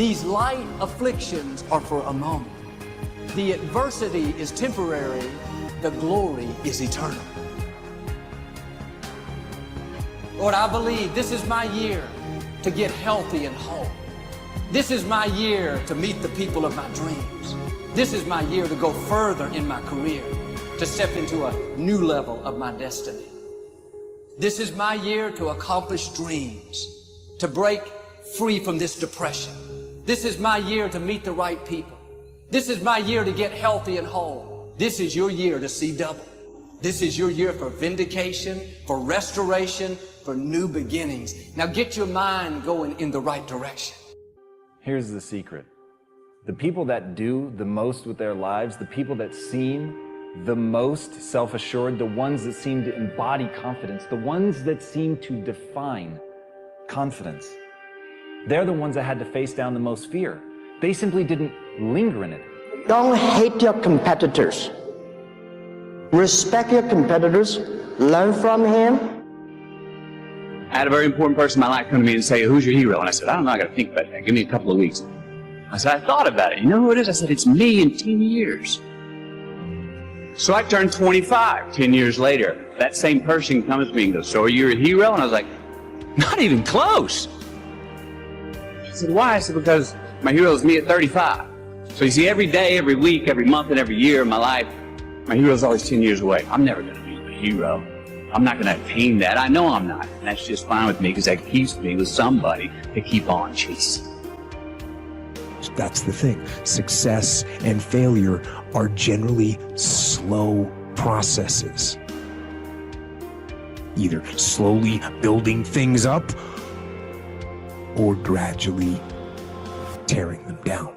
These light afflictions are for a moment. The adversity is temporary. The glory is eternal. Lord, I believe this is my year to get healthy and whole. This is my year to meet the people of my dreams. This is my year to go further in my career, to step into a new level of my destiny. This is my year to accomplish dreams, to break free from this depression. This is my year to meet the right people. This is my year to get healthy and whole. This is your year to see double. This is your year for vindication, for restoration, for new beginnings. Now get your mind going in the right direction. Here's the secret. The people that do the most with their lives, the people that seem the most self-assured, the ones that seem to embody confidence, the ones that seem to define confidence, they're the ones that had to face down the most fear. They simply didn't linger in it. Don't hate your competitors. Respect your competitors. Learn from him. I had a very important person in my life come to me and say, "Who's your hero?" And I said, "I don't know, I gotta think about that. Give me a couple of weeks." I said, "I thought about it. You know who it is?" I said, "It's me in 10 years. So I turned 25 10 years later. That same person comes to me and goes, "So are you a hero?" And I was like, "Not even close." I said, "Why?" I said, "Because my hero is me at 35. So you see, every day, every week, every month, and every year of my life, my hero is always 10 years away. I'm never gonna be a hero. I'm not gonna attain that. I know I'm not. And that's just fine with me because that keeps me with somebody to keep on chasing." That's the thing. Success and failure are generally slow processes. Either slowly building things up or gradually tearing them down.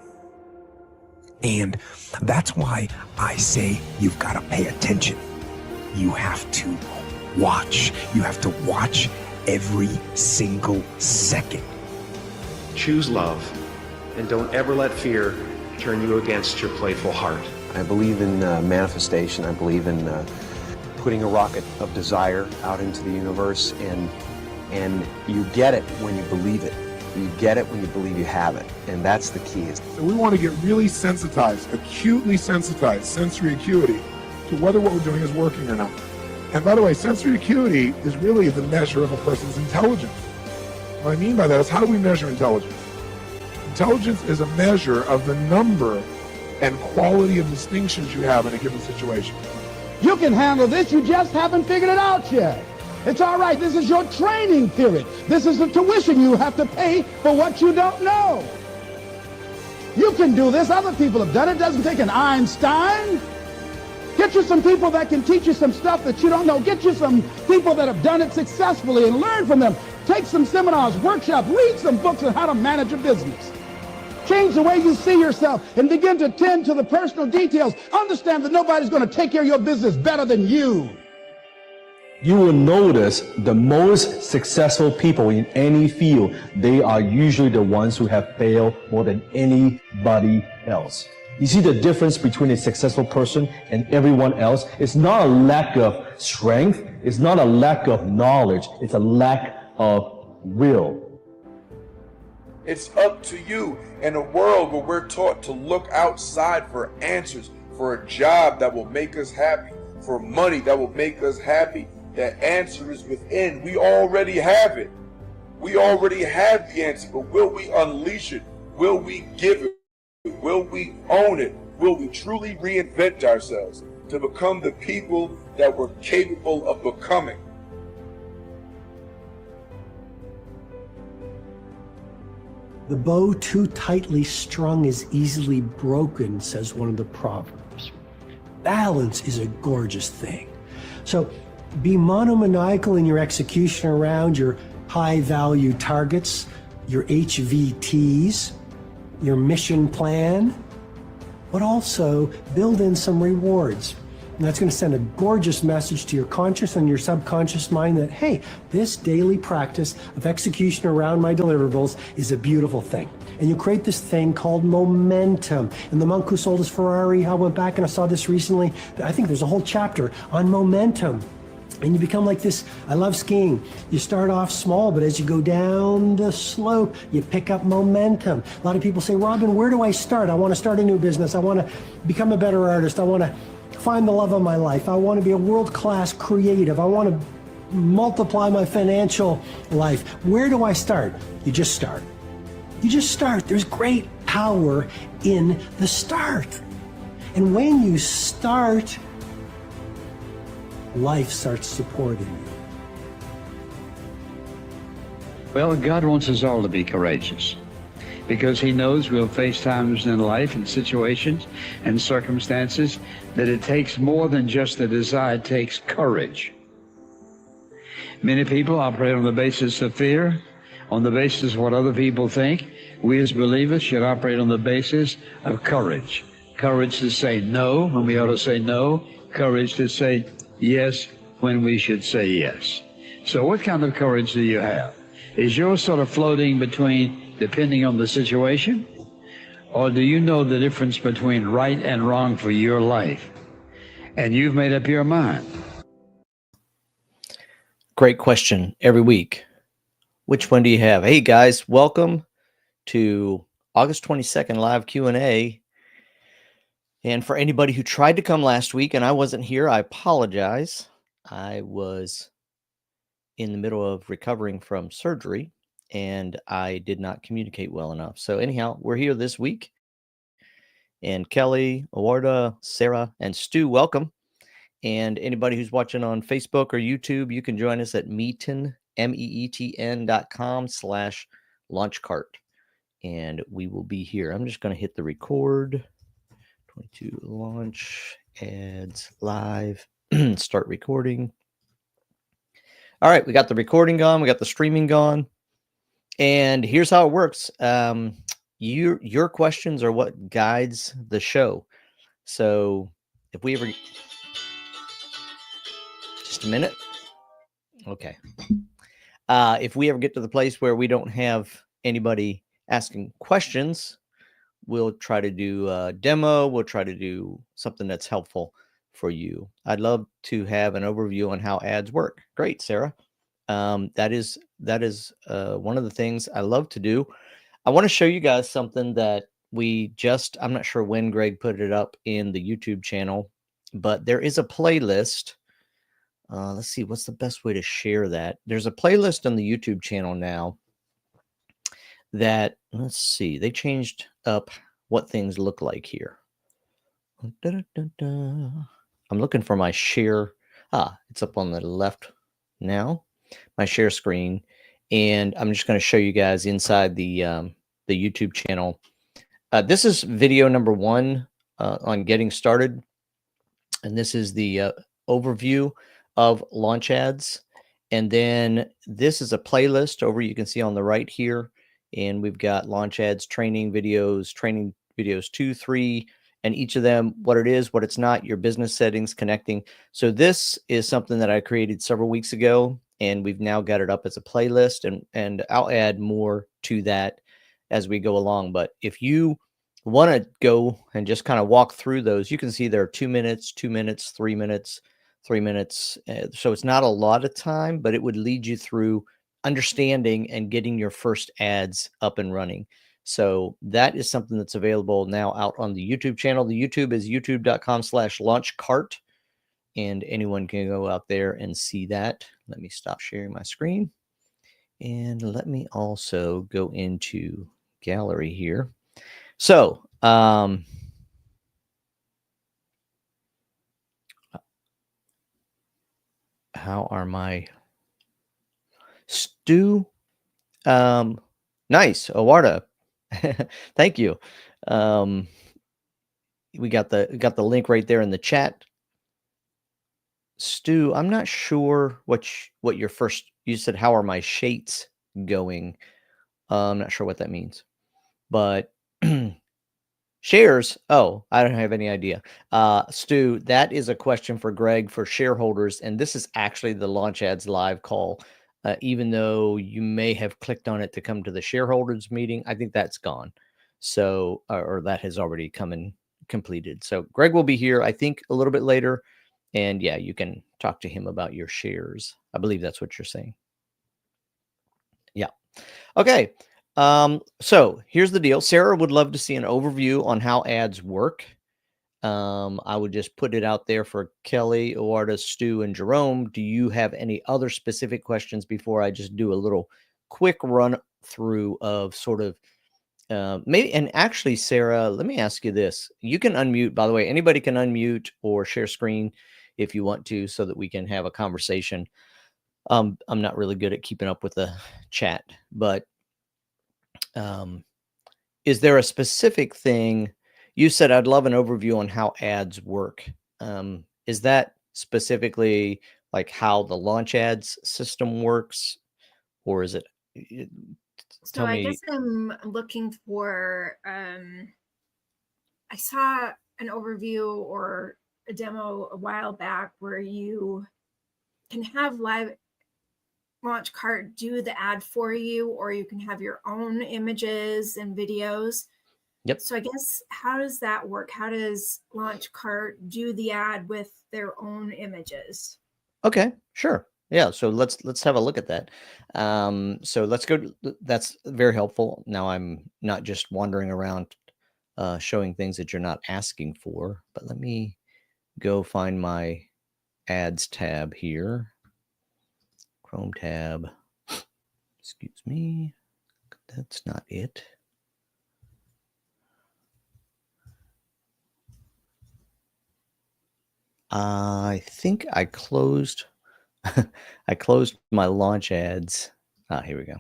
And that's why I say you've got to pay attention. You have to watch. You have to watch every single second. Choose love, and don't ever let fear turn you against your playful heart. I believe in manifestation. I believe in putting a rocket of desire out into the universe, and you get it when you believe it. You get it when you believe you have it, and that's the key. So we want to get really sensitized, acutely sensitized, sensory acuity, to whether what we're doing is working or not. And by the way, sensory acuity is really the measure of a person's intelligence. What I mean by that is, how do we measure intelligence? Intelligence is a measure of the number and quality of distinctions you have in a given situation. You can handle this, you just haven't figured it out yet. It's all right, this is your training period. This is the tuition you have to pay for what you don't know. You can do this, other people have done it. It doesn't take an Einstein. Get you some people that can teach you some stuff that you don't know. Get you some people that have done it successfully and learn from them. Take some seminars, workshops, read some books on how to manage a business. Change the way you see yourself and begin to tend to the personal details. Understand that nobody's going to take care of your business better than you. You will notice the most successful people in any field, they are usually the ones who have failed more than anybody else. You see the difference between a successful person and everyone else? It's not a lack of strength. It's not a lack of knowledge. It's a lack of will. It's up to you in a world where we're taught to look outside for answers, for a job that will make us happy, for money that will make us happy. The answer is within. We already have it. We already have the answer, but will we unleash it? Will we give it? Will we own it? Will we truly reinvent ourselves to become the people that we're capable of becoming? The bow too tightly strung is easily broken, says one of the Proverbs. Balance is a gorgeous thing. So be monomaniacal in your execution around your high-value targets, your HVTs, your mission plan, but also build in some rewards. And that's going to send a gorgeous message to your conscious and your subconscious mind that, hey, this daily practice of execution around my deliverables is a beautiful thing. And you create this thing called momentum. And the monk who sold his Ferrari, I went back and I saw this recently. I think there's a whole chapter on momentum. And you become like this. I love skiing. You start off small, but as you go down the slope, you pick up momentum. A lot of people say, Robin, where do I start? I want to start a new business. I want to become a better artist. I want to find the love of my life. I want to be a world-class creative. I want to multiply my financial life. Where do I start? You just start. You just start. There's great power in the start. And when you start, life starts supporting you. Well, God wants us all to be courageous because he knows we'll face times in life and situations and circumstances that it takes more than just the desire. It takes courage. Many people operate on the basis of fear, on the basis of what other people think. We as believers should operate on the basis of courage. Courage to say no when we ought to say no. Courage to say yes when we should say yes. So what kind of courage do you have? Is yours sort of floating between depending on the situation? Or do you know the difference between right and wrong for your life? And you've made up your mind. Great question every week. Which one do you have? Hey guys, welcome to August 22nd live Q&A. And for anybody who tried to come last week and I wasn't here, I apologize. I was in the middle of recovering from surgery and I did not communicate well enough. So anyhow, we're here this week. And Kelly, Awarda, Sarah, and Stu, welcome. And anybody who's watching on Facebook or YouTube, you can join us at Meetin, meetn.com/launchcart. And we will be here. I'm just going to hit the record. 22 launch ads live. Start recording. All right, we got the recording gone. We got the streaming gone. And here's how it works. Your questions are what guides the show. So if we ever... Just a minute. Okay. If we ever get to the place where we don't have anybody asking questions, we'll try to do a demo. We'll try to do something that's helpful for you. I'd love to have an overview on how ads work. Great, Sarah. That is one of the things I love to do. I want to show you guys something that I'm not sure when Greg put it up in the YouTube channel, but there is a playlist. Let's see, what's the best way to share that? There's a playlist on the YouTube channel now that, let's see, they changed up what things look like here. I'm looking for my share. It's up on the left now, my share screen. And I'm just going to show you guys inside the YouTube channel. This is video number 1 on getting started. And this is the overview of launch ads. And then this is a playlist over, you can see on the right here. And we've got launch ads, training videos 2, 3, and each of them, what it is, what it's not, your business settings, connecting. So this is something that I created several weeks ago, and we've now got it up as a playlist, and I'll add more to that as we go along. But if you want to go and just kind of walk through those, you can see there are 2 minutes, 2 minutes, 3 minutes, 3 minutes. So it's not a lot of time, but it would lead you through understanding and getting your first ads up and running. So that is something that's available now out on the YouTube channel. The YouTube is youtube.com/launchcart, and anyone can go out there and see that. Let me stop sharing my screen. And let me also go into gallery here. So, how are my... Stu, nice, Awarda. Thank you. We got the link right there in the chat. Stu, I'm not sure what your first, you said, how are my shades going? I'm not sure what that means, but shares. Oh, I don't have any idea. Stu, that is a question for Greg for shareholders. And this is actually the Launch Ads live call. Even though you may have clicked on it to come to the shareholders meeting, I think that's gone. So, or that has already come and completed. So Greg will be here, I think, a little bit later. And yeah, you can talk to him about your shares. I believe that's what you're saying. Yeah. Okay. So here's the deal. Sarah would love to see an overview on how ads work. I would just put it out there for Kelly, Oarda, Stu, and Jerome. Do you have any other specific questions before I just do a little quick run through of sort of maybe? And actually, Sarah, let me ask you this. You can unmute, by the way. Anybody can unmute or share screen if you want to, so that we can have a conversation. I'm not really good at keeping up with the chat, but is there a specific thing? You said I'd love an overview on how ads work. Is that specifically like how the launch ads system works, or is it? So I guess I'm looking for, I saw an overview or a demo a while back where you can have Live Launch Cart do the ad for you, or you can have your own images and videos. Yep. So I guess, how does that work? How does Launch Cart do the ad with their own images? Okay, sure. Yeah, so let's have a look at that. So let's go. That's very helpful. Now I'm not just wandering around showing things that you're not asking for, but let me go find my ads tab here. Chrome tab. Excuse me. That's not it. I think I closed I closed my launch ads. Here we go.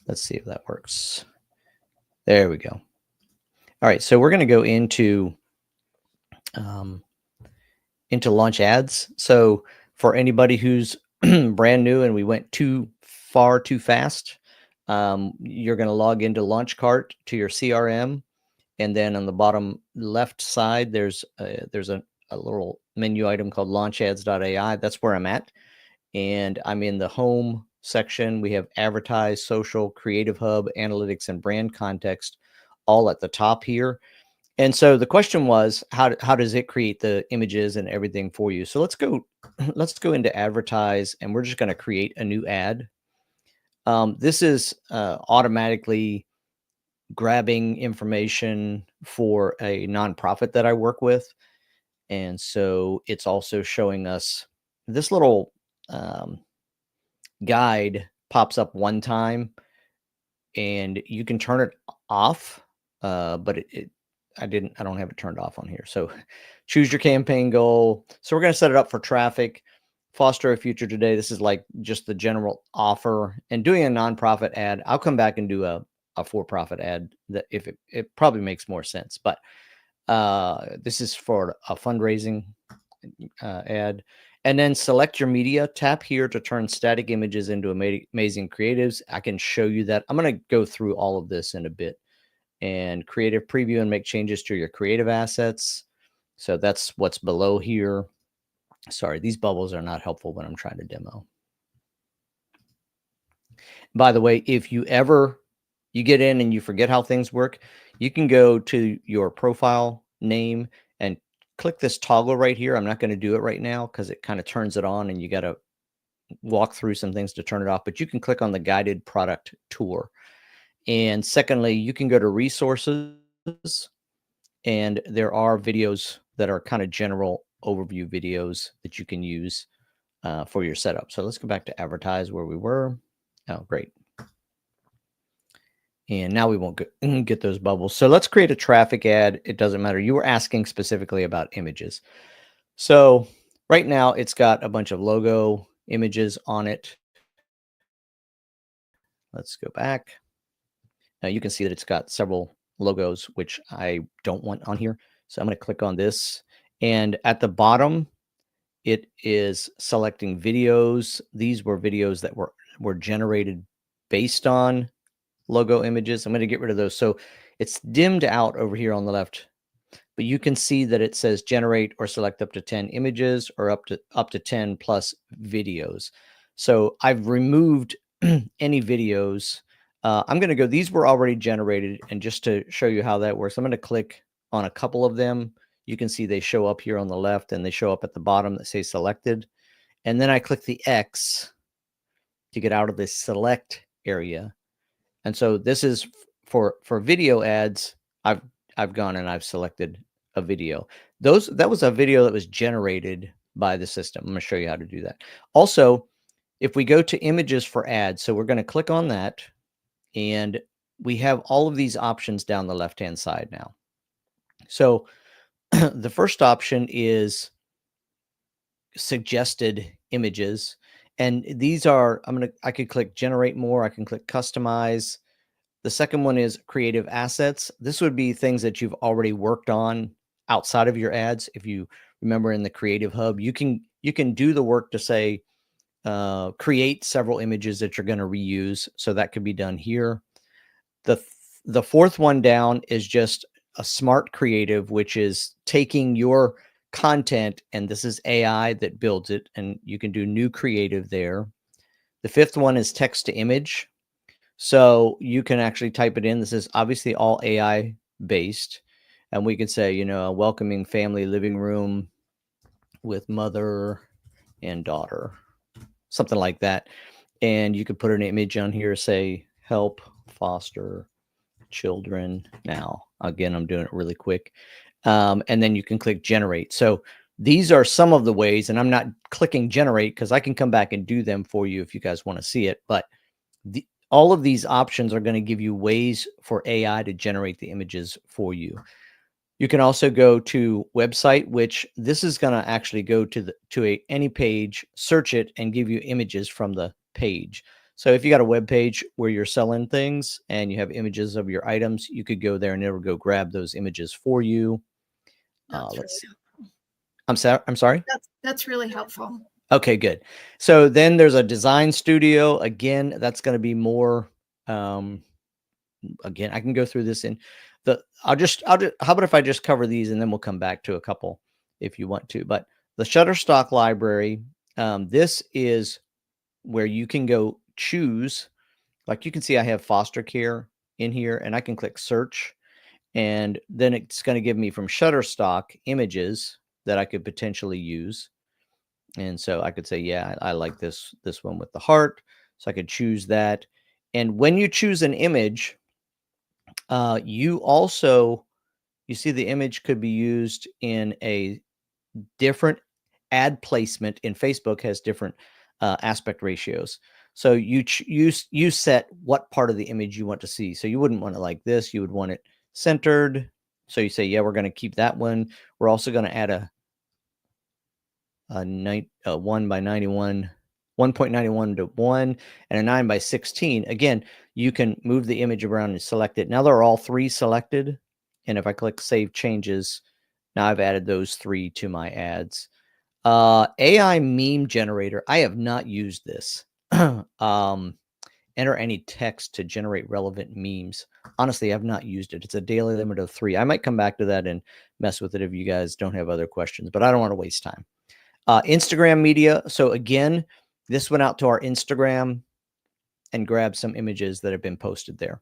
Let's see if that works. There we go. All right, so we're going to go into launch ads. So for anybody who's brand new and we went too far too fast, you're going to log into Launch Cart to your CRM, and then on the bottom left side there's a little menu item called launchads.ai. That's where I'm at, and I'm in the home section. We have advertise, social, creative hub, analytics, and brand context all at the top here. And so the question was, how does it create the images and everything for you? So let's go into advertise, and we're just going to create a new ad. This is automatically grabbing information for a nonprofit that I work with. And so it's also showing us this little guide pops up one time, and you can turn it off, but I don't have it turned off on here. So choose your campaign goal. So we're going to set it up for traffic, foster a future today. This is like just the general offer, and doing a nonprofit ad. I'll come back and do a for-profit ad that if it probably makes more sense, but this is for a fundraising ad. And then select your media. Tap here to turn static images into amazing creatives. I can show you that. I'm going to go through all of this in a bit. And creative preview and make changes to your creative assets. So that's what's below here. Sorry, these bubbles are not helpful when I'm trying to demo. By the way, if you get in and you forget how things work, you can go to your profile name and click this toggle right here. I'm not going to do it right now because it kind of turns it on and you got to walk through some things to turn it off, but you can click on the guided product tour. And secondly, you can go to resources, and there are videos that are kind of general overview videos that you can use for your setup. So let's go back to advertise where we were. Oh, great. And now we won't get those bubbles. So let's create a traffic ad. It doesn't matter. You were asking specifically about images. So right now it's got a bunch of logo images on it. Let's go back. Now you can see that it's got several logos, which I don't want on here. So I'm going to click on this. And at the bottom, it is selecting videos. These were videos that were generated based on logo images. I'm going to get rid of those. So it's dimmed out over here on the left, but you can see that it says generate or select up to 10 images or up to 10 plus videos. So I've removed any videos. I'm going to go, these were already generated, and just to show you how that works, I'm going to click on a couple of them you can see they show up here on the left and they show up at the bottom that say selected. And then I click the X to get out of this select area. And so this is for video ads. I've gone and I've selected a video. That was a video that was generated by the system. I'm going to show you how to do that. Also, if we go to images for ads, so we're going to click on that, and we have all of these options down the left-hand side now. So the first option is suggested images. And these are, I could click generate more. I can click customize. The second one is creative assets. This would be things that you've already worked on outside of your ads. If you remember in the Creative Hub, you can do the work to say, create several images that you're going to reuse. So that could be done here. The fourth one down is just a smart creative, which is taking your content, and this is AI that builds it, and you can do new creative there. The fifth one is text to image. So you can actually type it in. This is obviously all AI based. And we can say, a welcoming family living room with mother and daughter, something like that. And you could put an image on here, say, help foster children now. Again, I'm doing it really quick. And then you can click generate. So these are some of the ways, and I'm not clicking generate because I can come back and do them for you if you guys want to see it. But all of these options are going to give you ways for AI to generate the images for you. You can also go to website, which this is going to actually go to any page, search it, and give you images from the page. So if you got a web page where you're selling things and you have images of your items, you could go there and it'll go grab those images for you. Let's see. I'm sorry. That's really helpful. Okay, good. So then there's a design studio. Again, that's going to be more. Again, I can go through this in the. How about if I just cover these and then we'll come back to a couple if you want to. But the Shutterstock library. This is where you can go choose. Like you can see, I have foster care in here, and I can click search, and then it's going to give me from Shutterstock images that I could potentially use. And so I could say, yeah, I like this one with the heart. So I could choose that. And when you choose an image, you see the image could be used in a different ad placement. In Facebook has different aspect ratios. So you set what part of the image you want to see. So you wouldn't want it like this. You would want it centered. So you say, yeah, we're going to keep that one. We're also going to add a 1 by 91, 1.91 to 1, and a 9 by 16. Again, you can move the image around and select it. Now they're all three selected. And if I click save changes, now I've added those three to my ads. AI meme generator. I have not used this. Enter any text to generate relevant memes. Honestly, I've not used it. It's a daily limit of 3. I might come back to that and mess with it if you guys don't have other questions, but I don't want to waste time. Instagram media. So again, this went out to our Instagram and grabbed some images that have been posted there.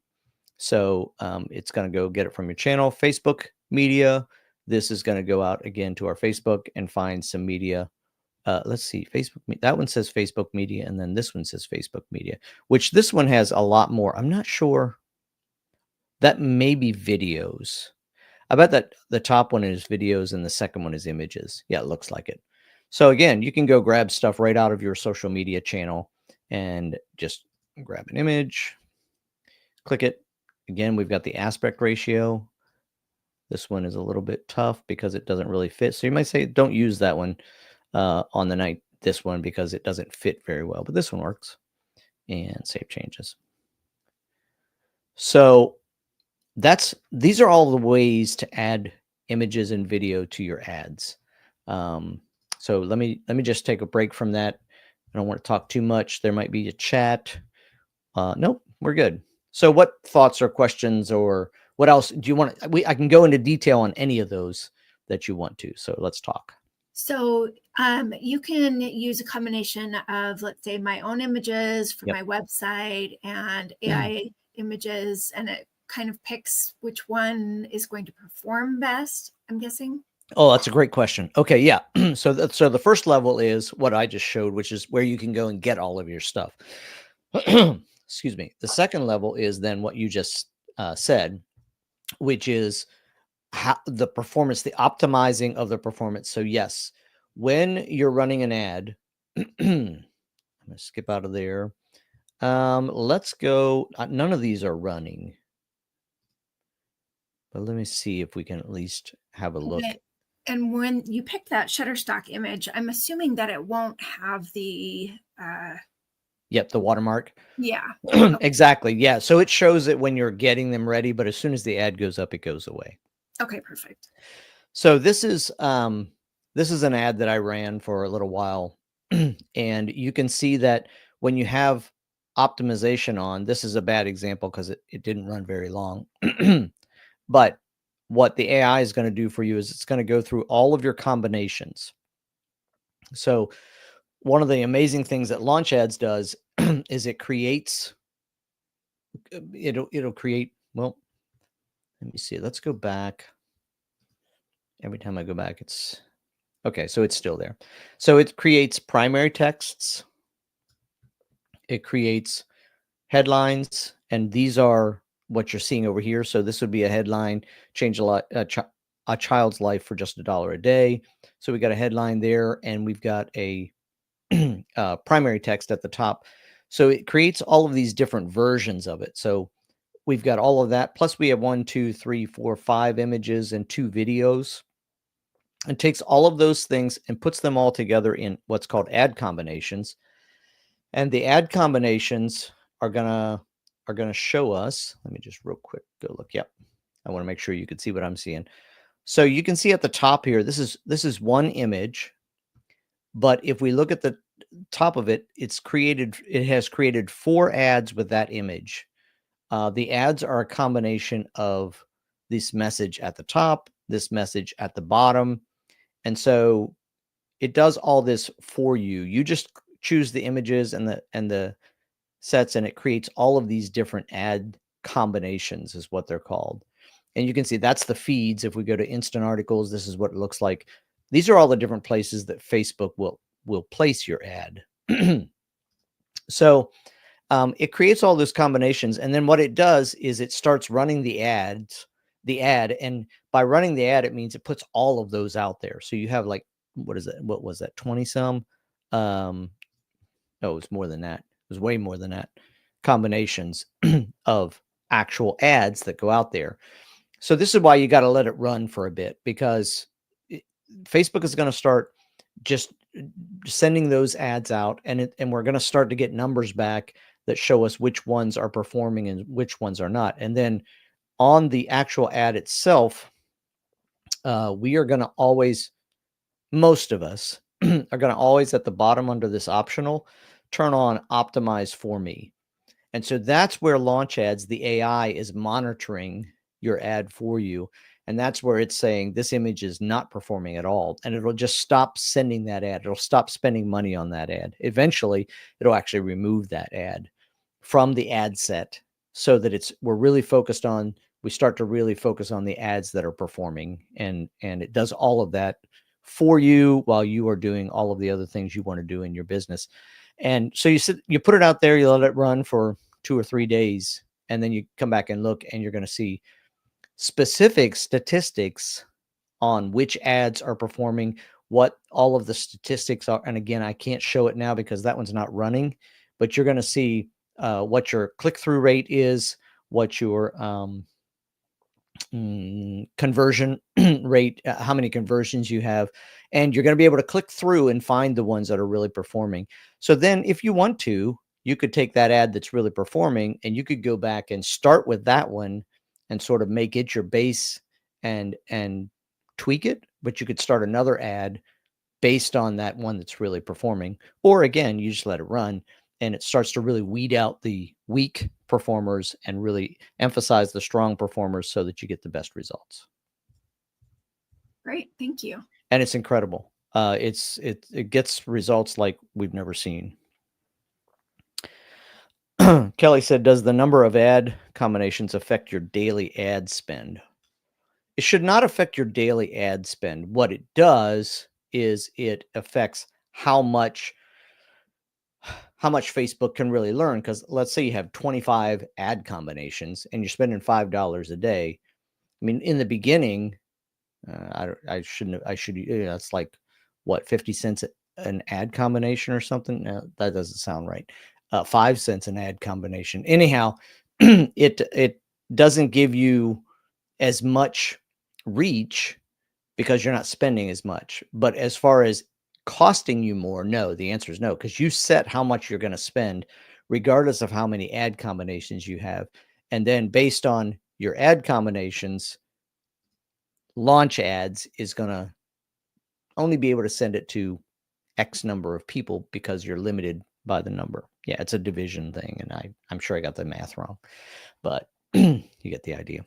So it's going to go get it from your channel. Facebook media. This is going to go out again to our Facebook and find some media. Let's see, Facebook. That one says Facebook media, and then this one says Facebook media, which this one has a lot more. I'm not sure. That may be videos. I bet that the top one is videos and the second one is images. Yeah, it looks like it. So again, you can go grab stuff right out of your social media channel and just grab an image, click it. Again, we've got the aspect ratio. This one is a little bit tough because it doesn't really fit. So you might say, don't use that one on the night, this one, because it doesn't fit very well, but this one works. And save changes. So these are all the ways to add images and video to your ads. So let me just take a break from that. I don't want to talk too much. There might be a chat. Nope, we're good. So what thoughts or questions or what else do you want? I can go into detail on any of those that you want to. So let's talk. So you can use a combination of, let's say, my own images for my website and AI images, and it kind of picks which one is going to perform best, I'm guessing. Oh, that's a great question. Okay, yeah. So the first level is what I just showed, which is where you can go and get all of your stuff. Excuse me. The second level is then what you just said, which is how the performance, the optimizing of the performance. So yes, when you're running an ad, I'm going to skip out of there. Let's go. None of these are running, but let me see if we can at least have a look. And when you pick that Shutterstock image, I'm assuming that it won't have the Yep, the watermark. Yeah. Exactly. Yeah. So it shows it when you're getting them ready, but as soon as the ad goes up, it goes away. Okay, perfect. So this is an ad that I ran for a little while, and you can see that when you have optimization on, this is a bad example because it didn't run very long. But what the AI is going to do for you is it's going to go through all of your combinations. So one of the amazing things that Launch Ads does is it creates, it'll create, well, let me see. Let's go back. Every time I go back, it's okay. So it's still there. So it creates primary texts. It creates headlines, and these are what you're seeing over here. So this would be a headline: change a child's life for just $1 a day. So we got a headline there, and we've got a primary text at the top. So it creates all of these different versions of it. So we've got all of that. Plus we have 1, 2, 3, 4, 5 images and 2 videos. And takes all of those things and puts them all together in what's called ad combinations. And the ad combinations are gonna show us. Let me just real quick go look. Yep. I want to make sure you can see what I'm seeing. So you can see at the top here, this is one image. But if we look at the top of it, it has created 4 ads with that image. The ads are a combination of this message at the top, this message at the bottom. And so it does all this for you. You just choose the images and the sets, and it creates all of these different ad combinations is what they're called. And you can see that's the feeds. If we go to instant articles, this is what it looks like. These are all the different places that Facebook will place your ad. So it creates all those combinations. And then what it does is it starts running the ad. And by running the ad, it means it puts all of those out there. So you have like, what was that? 20 some? No, it was more than that. It was way more than that. Combinations of actual ads that go out there. So this is why you got to let it run for a bit, because Facebook is going to start just sending those ads out, and we're going to start to get numbers back that show us which ones are performing and which ones are not. And then on the actual ad itself, we are going to always, most of us are going to always at the bottom under this optional, turn on optimize for me. And so that's where Launch Ads, the AI, is monitoring your ad for you. And that's where it's saying this image is not performing at all. And it'll just stop sending that ad. It'll stop spending money on that ad. Eventually, it'll actually remove that ad from the ad set so that we start to really focus on the ads that are performing. And it does all of that for you while you are doing all of the other things you want to do in your business. And so you put it out there, you let it run for 2 or 3 days, and then you come back and look, and you're going to see specific statistics on which ads are performing, what all of the statistics are. And again, I can't show it now because that one's not running, but you're going to see what your click-through rate is, what your conversion rate, how many conversions you have, and you're going to be able to click through and find the ones that are really performing. So then if you want to, you could take that ad that's really performing, and you could go back and start with that one and sort of make it your base and tweak it. But you could start another ad based on that one that's really performing. Or again, you just let it run, and it starts to really weed out the weak performers and really emphasize the strong performers so that you get the best results. Great. Thank you. And it's incredible. It gets results like we've never seen. Kelly said, does the number of ad combinations affect your daily ad spend? it should not affect your daily ad spend. What it does is it affects how much Facebook can really learn. Because let's say you have 25 ad combinations and you're spending $5 a day. I mean, in the beginning, it's like what, 50 cents an ad combination or something? No, that doesn't sound right. 5 cents an ad combination. Anyhow, it doesn't give you as much reach because you're not spending as much. But as far as costing you more, no, the answer is no, because you set how much you're going to spend regardless of how many ad combinations you have. And then based on your ad combinations, Launch Ads is going to only be able to send it to X number of people because you're limited by the number. Yeah, it's a division thing, and I'm sure I got the math wrong, but you get the idea.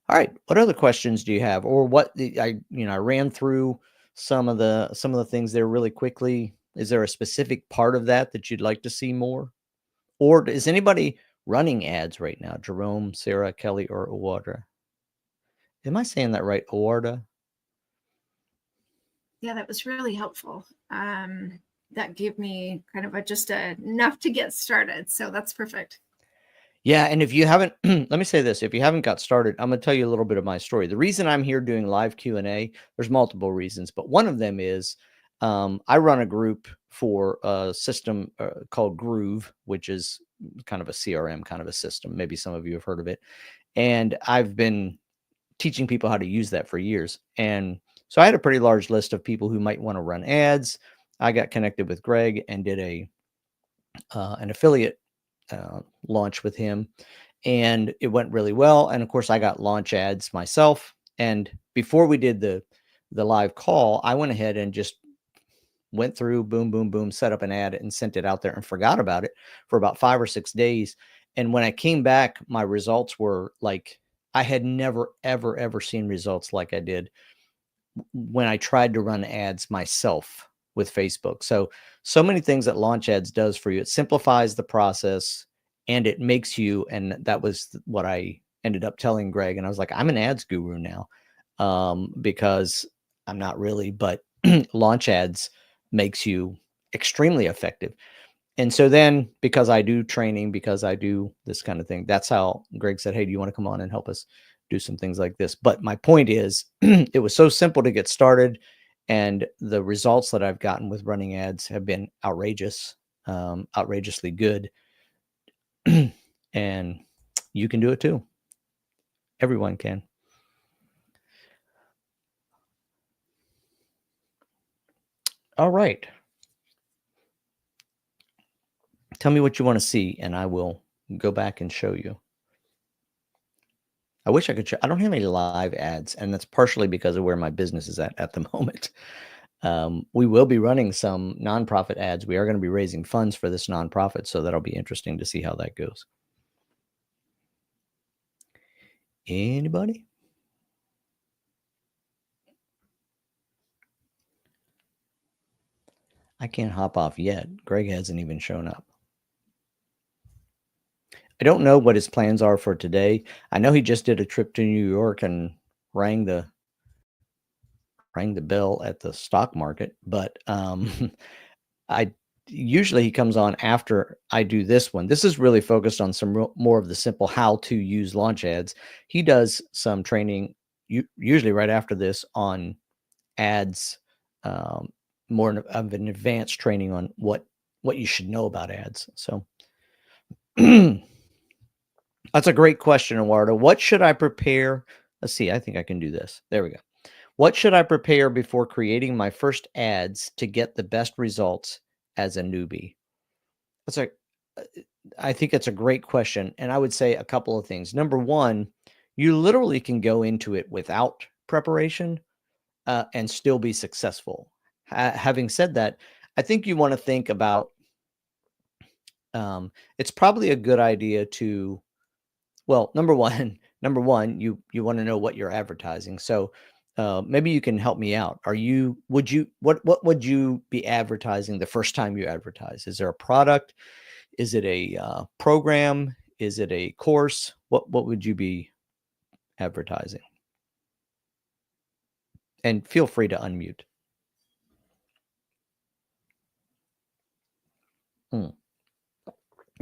All right, what other questions do you have, or what? I ran through some of the things there really quickly. Is there a specific part of that you'd like to see more, or is anybody running ads right now? Jerome, Sarah, Kelly, or Awarda? Am I saying that right? Awarda? Yeah, that was really helpful. That gave me kind of enough to get started. So that's perfect. Yeah. And if you haven't, let me say this, if you haven't got started, I'm going to tell you a little bit of my story. The reason I'm here doing live Q&A, there's multiple reasons, but one of them is I run a group for a system called Groove, which is kind of a CRM kind of a system. Maybe some of you have heard of it. And I've been teaching people how to use that for years. And so I had a pretty large list of people who might want to run ads. I got connected with Greg and did an affiliate launch with him, and it went really well. And of course, I got Launch Ads myself. And before we did the live call, I went ahead and just went through, boom, boom, boom, set up an ad and sent it out there and forgot about it for about 5 or 6 days. And when I came back, my results were like, I had never, ever, ever seen results like I did when I tried to run ads myself with Facebook. So many things that Launch Ads does for you. It simplifies the process and it makes you, and that was what I ended up telling Greg. And I was like, I'm an ads guru now, because I'm not really, but Launch Ads makes you extremely effective. And so then, because I do training, because I do this kind of thing, that's how Greg said, hey, do you want to come on and help us do some things like this? But my point is, it was so simple to get started. And the results that I've gotten with running ads have been outrageous, outrageously good. And you can do it too. Everyone can. All right. Tell me what you want to see, and I will go back and show you. I wish I could show. I don't have any live ads, and that's partially because of where my business is at the moment. We will be running some nonprofit ads. We are going to be raising funds for this nonprofit, so that'll be interesting to see how that goes. Anybody? I can't hop off yet. Greg hasn't even shown up. I don't know what his plans are for today. I know he just did a trip to New York and rang the bell at the stock market, but usually he comes on after I do this one. This is really focused on some more of the simple how to use Launch Ads. He does some training usually right after this on ads, more of an advanced training on what you should know about ads. So that's a great question, Eduardo. What should I prepare? Let's see. I think I can do this. There we go. What should I prepare before creating my first ads to get the best results as a newbie? I think it's a great question. And I would say a couple of things. Number one, you literally can go into it without preparation and still be successful. Having said that, I think you want to think about, it's probably a good idea to, well, number one, you want to know what you're advertising. So maybe you can help me out. What would you be advertising the first time you advertise? Is there a product? Is it a program? Is it a course? What would you be advertising. And feel free to unmute.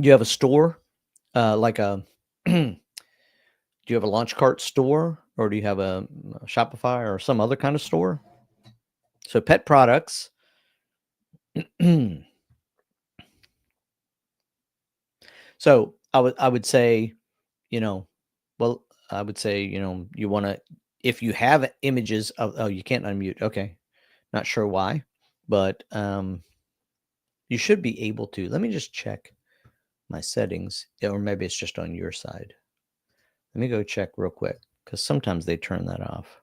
You have a store, like a, do you have a launch cart store, or do you have a Shopify or some other kind of store? So pet products. So I would say, you know, well, I would say, you know, you want to, if you have images of, oh, you can't unmute. Okay. Not sure why, but you should be able to. Let me just check my settings, or maybe it's just on your side. Let me go check real quick, because sometimes they turn that off.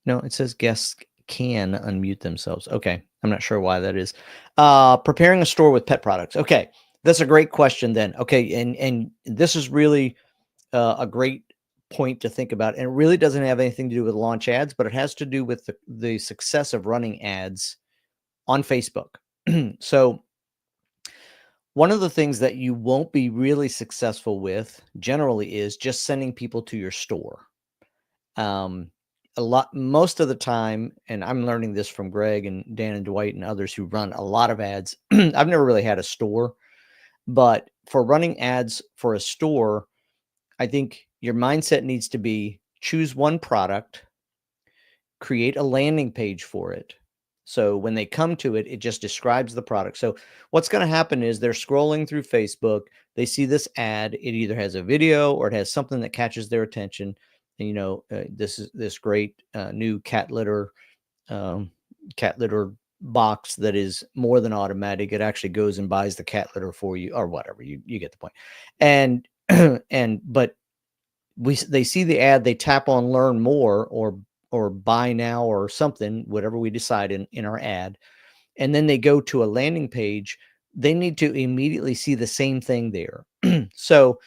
No, it says guests can unmute themselves. Okay. I'm not sure why that is. Preparing a store with pet products. Okay. That's a great question then. Okay. And this is really a great point to think about. And it really doesn't have anything to do with launch ads, but it has to do with the success of running ads on Facebook. So one of the things that you won't be really successful with generally is just sending people to your store. Most of the time, and I'm learning this from Greg and Dan and Dwight and others who run a lot of ads. I've never really had a store, but for running ads for a store, I think your mindset needs to be choose one product, create a landing page for it. So when they come to it, it just describes the product. So what's going to happen is they're scrolling through Facebook. They see this ad. It either has a video or it has something that catches their attention. And, you know, this is this great new cat litter box that is more than automatic. It actually goes and buys the cat litter for you, or whatever. You get the point. And but they see the ad, they tap on learn more or buy now or something, whatever we decide in our ad. And then they go to a landing page. They need to immediately see the same thing there. So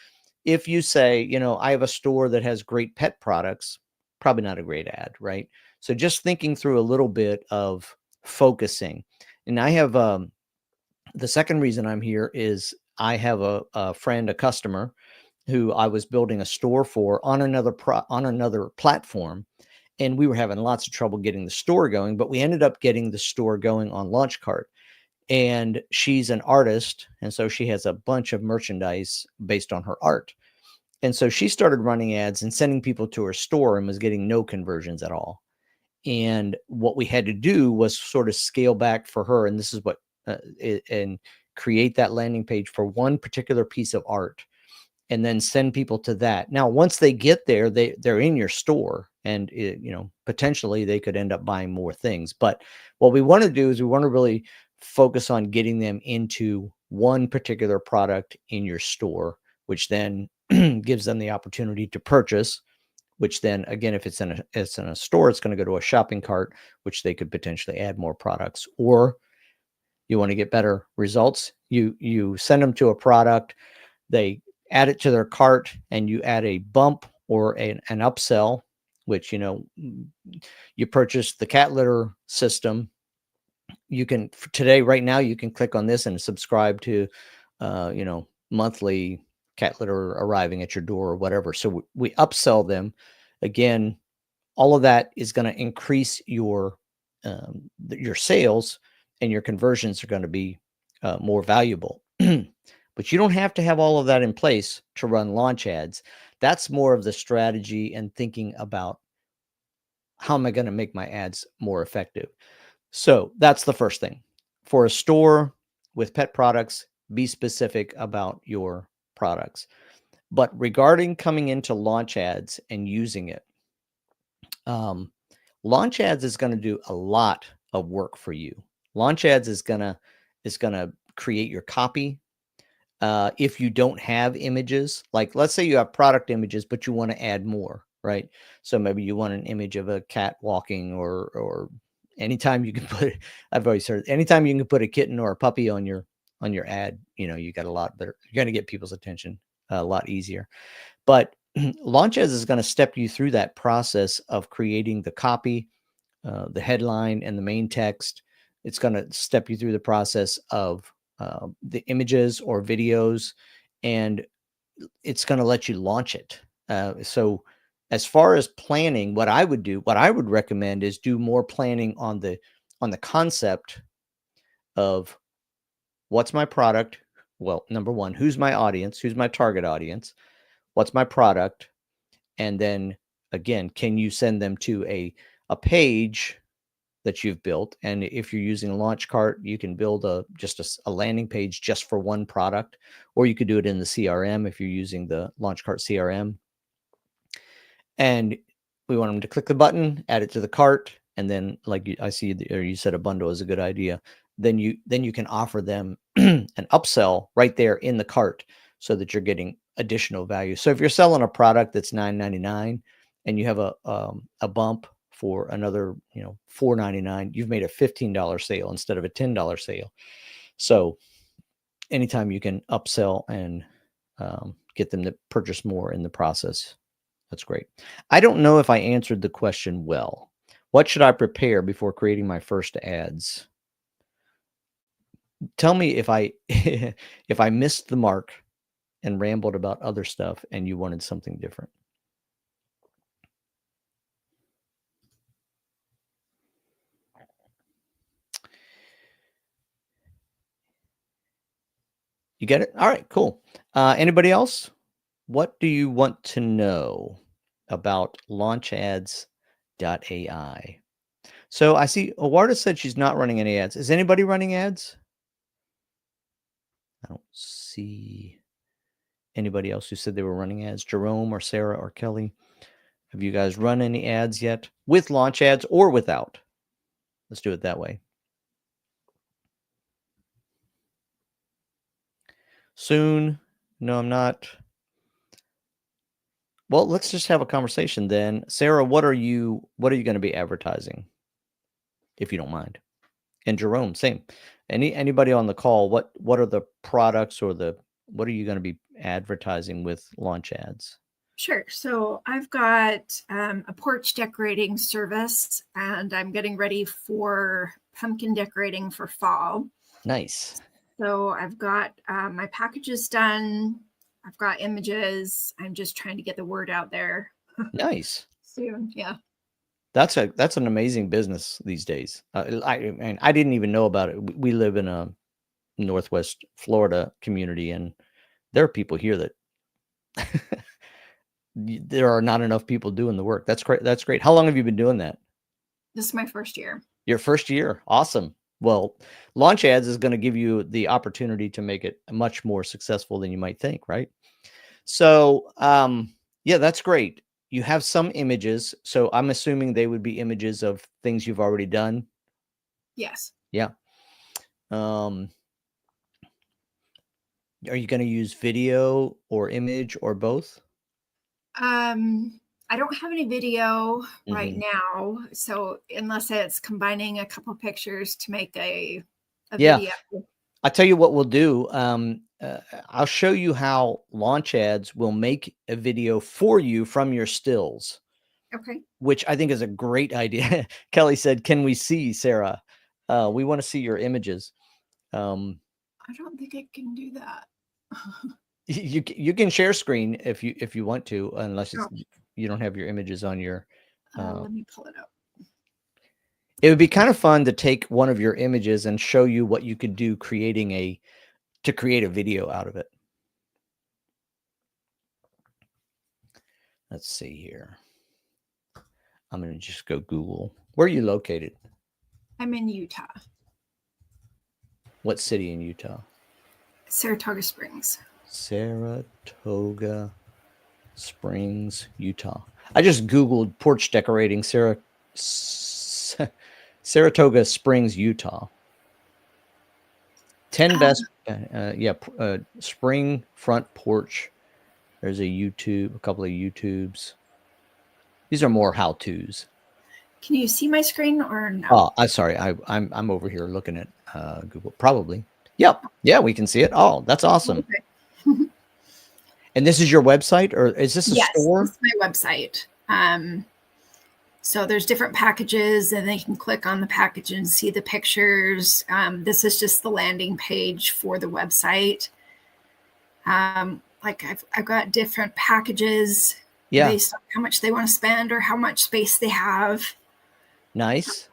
if you say, you know, I have a store that has great pet products, probably not a great ad, right? So just thinking through a little bit of focusing. And I have, the second reason I'm here is I have a friend, a customer who I was building a store for on another platform. And we were having lots of trouble getting the store going, but we ended up getting the store going on Launchcart. And she's an artist, and so she has a bunch of merchandise based on her art. And so she started running ads and sending people to her store and was getting no conversions at all. And what we had to do was sort of scale back for her. And this is what, and create that landing page for one particular piece of art, and then send people to that. Now, once they get there, they're in your store, and you know, potentially they could end up buying more things. But what we want to do is we want to really focus on getting them into one particular product in your store, which then gives them the opportunity to purchase, which then again, if it's in a store, it's going to go to a shopping cart, which they could potentially add more products. Or you want to get better results, you send them to a product, they add it to their cart, and you add a bump or an upsell, which, you know, you purchase the cat litter system. You can today, right now, you can click on this and subscribe to, you know, monthly cat litter arriving at your door or whatever. So we upsell them. Again, all of that is going to increase your sales, and your conversions are going to be more valuable. But you don't have to have all of that in place to run launch ads. That's more of the strategy and thinking about how am I going to make my ads more effective. So that's the first thing. For a store with pet products, be specific about your products. But regarding coming into launch ads and using it, launch ads is going to do a lot of work for you. Launch ads is going to create your copy. If you don't have images, like let's say you have product images, but you want to add more, right? So maybe you want an image of a cat walking, or anytime you can put, I've always heard, anytime you can put a kitten or a puppy on your ad, you know, you got a lot better. You're going to get people's attention a lot easier. But launch ads is going to step you through that process of creating the copy, the headline, and the main text. It's going to step you through the process of the images or videos, and it's going to let you launch it. So as far as planning, what I would recommend is do more planning on the concept of what's my product. Well, number one, who's my audience? Who's my target audience? What's my product? And then again, can you send them to a page that you've built? And if you're using a launch cart, you can build just a landing page just for one product, or you could do it in the CRM if you're using the launch cart CRM. And we want them to click the button, add it to the cart, and then I see, or you said a bundle is a good idea. Then you can offer them an upsell right there in the cart, so that you're getting additional value. So if you're selling a product that's $9.99 and you have a bump for another, $4.99, you've made a $15 sale instead of a $10 sale. So anytime you can upsell and get them to purchase more in the process, that's great. I don't know if I answered the question well. What should I prepare before creating my first ads? Tell me if I if I missed the mark and rambled about other stuff and you wanted something different. You get it? All right, cool. Anybody else? What do you want to know about launchads.ai? So I see Awarda said she's not running any ads. Is anybody running ads? I don't see anybody else who said they were running ads. Jerome or Sarah or Kelly, have you guys run any ads yet with launch ads or without? Let's do it that way. Soon. No, I'm not. Well, let's just have a conversation then. Sarah, what are you going to be advertising, if you don't mind? And Jerome, same. Anybody on the call, what are the products or what are you going to be advertising with launch ads? Sure. So I've got a porch decorating service, and I'm getting ready for pumpkin decorating for fall. Nice. So I've got my packages done. I've got images. I'm just trying to get the word out there. Nice. Soon. Yeah. That's an amazing business these days. I didn't even know about it. We live in a Northwest Florida community, and there are people here that there are not enough people doing the work. That's great. That's great. How long have you been doing that? This is my first year. Your first year. Awesome. Well, launch ads is going to give you the opportunity to make it much more successful than you might think, right? So, yeah, that's great. You have some images, so I'm assuming they would be images of things you've already done. Yes. Yeah. Are you going to use video or image or both? I don't have any video right now, so unless it's combining a couple pictures to make a video. I'll tell you what we'll do. I'll show you how launch ads will make a video for you from your stills. Okay. Which I think is a great idea. Kelly said, "Can we see, Sarah? We want to see your images." I don't think I can do that. You can share screen if you want to, unless you don't have your images on your. Let me pull it up. It would be kind of fun to take one of your images and show you what you could do to create a video out of it. Let's see here. I'm going to just go Google. Where are you located? I'm in Utah. What city in Utah? Saratoga Springs. Saratoga Springs, Utah. I just Googled porch decorating Saratoga Springs, Utah. 10 best, spring front porch. There's a couple of YouTubes. These are more how-tos. Can you see my screen or no? Oh, I'm sorry. I'm over here looking at Google. Probably. Yep. Yeah, we can see it. Oh, that's awesome. Okay. And this is your website, or is this a store? Yes, this is my website. So there's different packages, and they can click on the package and see the pictures. This is just the landing page for the website. like I've got different packages Yeah. based on how much they want to spend or how much space they have. Nice.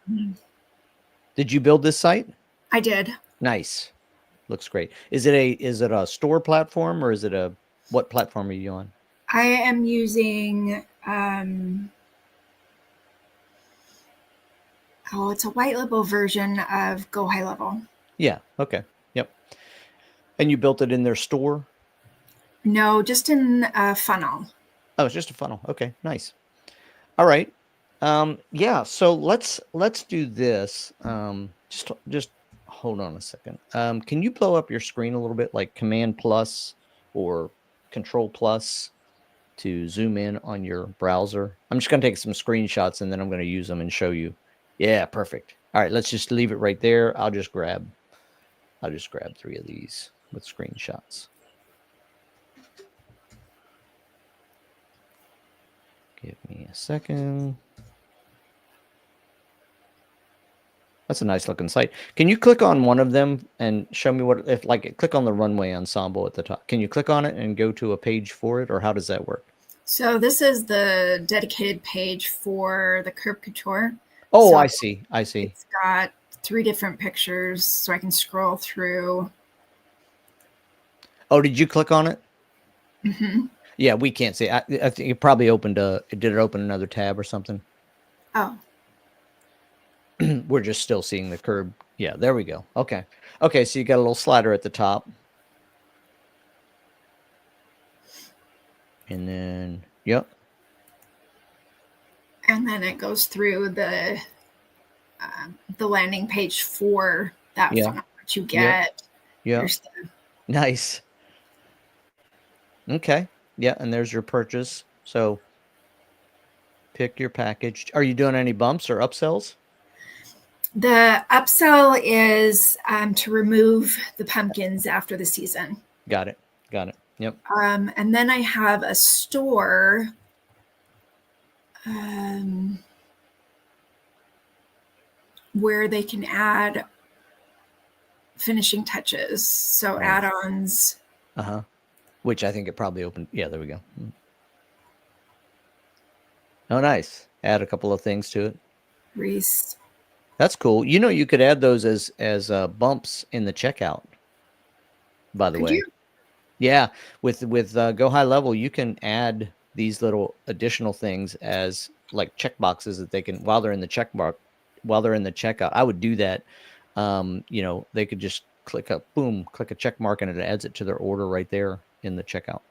Did you build this site? I did. Nice. Looks great. Is it a store platform, or is it what platform are you on? I am using it's a white label version of Go High Level. Yeah. Okay. Yep. And you built it in their store? No, just in a funnel. Oh, it's just a funnel. Okay, nice. All right. Yeah, so let's do this. Just hold on a second. Can you blow up your screen a little bit, like Command plus or Control plus to zoom in on your browser? I'm just going to take some screenshots and then I'm going to use them and show you. Yeah, perfect. All right, let's just leave it right there. I'll just grab 3 of these with screenshots. Give me a second. That's a nice looking site. Can you click on one of them and show me what, if like click on the runway ensemble at the top. Can you click on it and go to a page for it, or how does that work? So this is the dedicated page for the Curb Couture. Oh, So I see. It's got 3 different pictures so I can scroll through. Oh, did you click on it? Mm-hmm. Yeah, we can't see. I think it probably opened did it open another tab or something? Oh, We're just still seeing the curb. Yeah, there we go. Okay. Okay, so you got a little slider at the top. And then, yep. and then it goes through the landing page for that Yeah. funnel that you get. Yeah. There's the- Nice. Okay. Yeah, and there's your purchase. So pick your package. Are you doing any bumps or upsells? The upsell is to remove the pumpkins after the season. Got it. Got it. Yep. And then I have a store where they can add finishing touches. So Nice. add-ons. Uh-huh. Which I think it probably opened. Yeah, there we go. Oh, nice. Add a couple of things to it. Reese. That's cool. You know, you could add those as bumps in the checkout, by the Could way. you? Yeah, with Go High Level, you can add these little additional things as like check boxes that they can while they're in the checkout. I would do that. You know, they could just click a check mark and it adds it to their order right there in the checkout.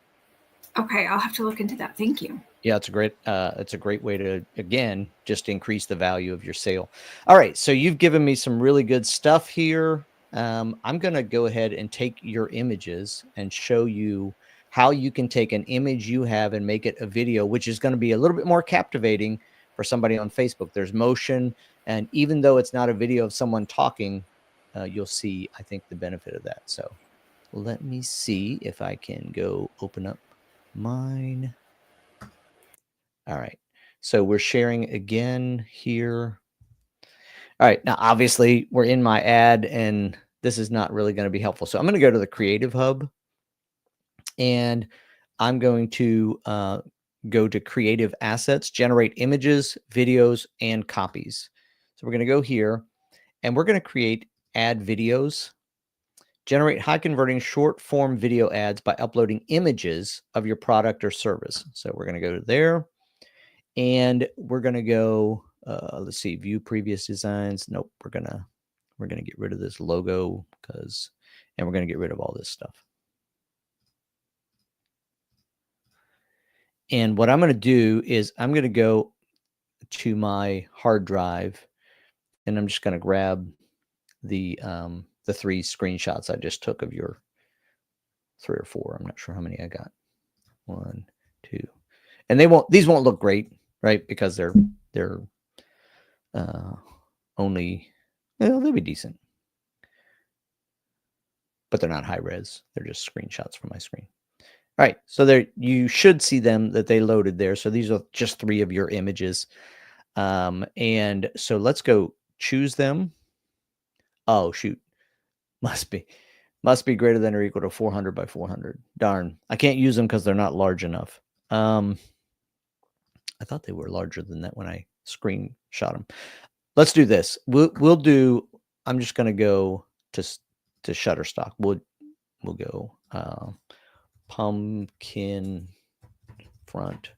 Okay, I'll have to look into that. Thank you. Yeah, it's a great way to, again, just increase the value of your sale. All right, so you've given me some really good stuff here. I'm going to go ahead and take your images and show you how you can take an image you have and make it a video, which is going to be a little bit more captivating for somebody on Facebook. There's motion, and even though it's not a video of someone talking, you'll see, I think, the benefit of that. So let me see if I can go open up mine. All right, so we're sharing again here. All right, now obviously we're in my ad and this is not really going to be helpful. So I'm going to go to the Creative Hub and I'm going to go to Creative Assets, Generate Images, Videos, and Copies. So we're going to go here and we're going to create ad videos. Generate high converting short form video ads by uploading images of your product or service. So we're going to go to there and we're going to go, let's see, view previous designs. Nope. We're going to get rid of this logo and we're going to get rid of all this stuff. And what I'm going to do is I'm going to go to my hard drive and I'm just going to grab the 3 screenshots I just took of your 3 or 4. I'm not sure how many I got. 1, 2, and these won't look great, right? Because they're only, well, they'll be decent, but they're not high res. They're just screenshots from my screen. All right, so there you should see them that they loaded there. So these are just 3 of your images, and so let's go choose them. Oh shoot. Must be. Must be greater than or equal to 400 by 400. Darn. I can't use them because they're not large enough. I thought they were larger than that when I screenshot them. Let's do this. We'll do, I'm just going to go to Shutterstock. We'll go pumpkin front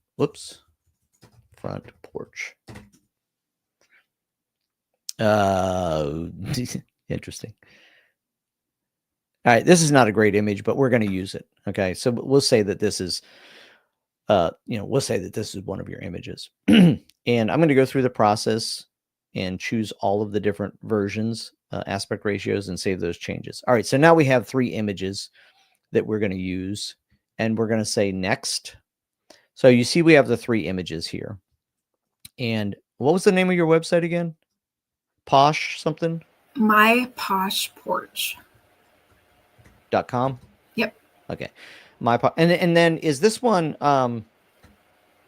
porch. Interesting. All right, this is not a great image, but we're going to use it. Okay, so we'll say that this is, we'll say that this is one of your images. And I'm going to go through the process and choose all of the different versions, aspect ratios, and save those changes. All right, so now we have 3 images that we're going to use, and we're going to say next. So you see we have the 3 images here. And what was the name of your website again? Posh something? My Posh Porch. .com? Yep. Okay. And then is this one,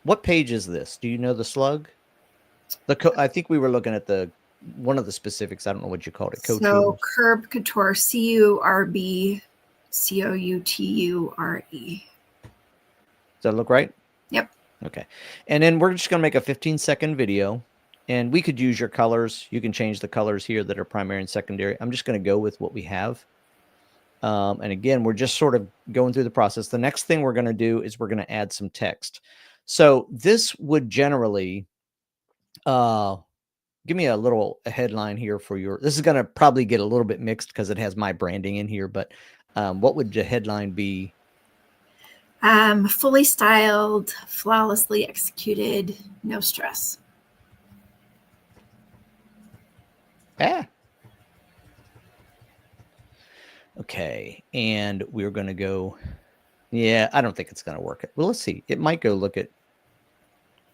what page is this? Do you know the slug? I think we were looking at one of the specifics. I don't know what you called it. So Curb Couture, CURB COUTURE. Does that look right? Yep. Okay. And then we're just going to make a 15-second video, and we could use your colors. You can change the colors here that are primary and secondary. I'm just going to go with what we have. And again, we're just sort of going through the process. The next thing we're going to do is we're going to add some text. So this would generally, give me a headline here for this is going to probably get a little bit mixed because it has my branding in here, but what would the headline be? Fully styled, flawlessly executed, no stress. Ah. Okay, and we're going to go, yeah, I don't think it's going to work. Well, let's see. It might go look at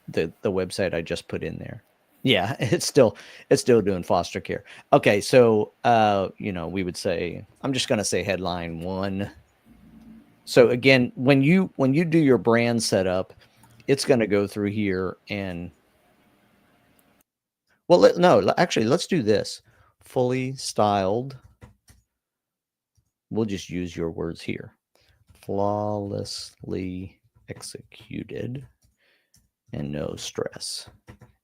the website I just put in there. Yeah, it's still doing foster care. Okay, so, we would say, I'm just going to say headline 1. So again, when you do your brand setup, it's going to go through here and, well, no, actually, let's do this. Fully styled. We'll just use your words here. Flawlessly executed and no stress.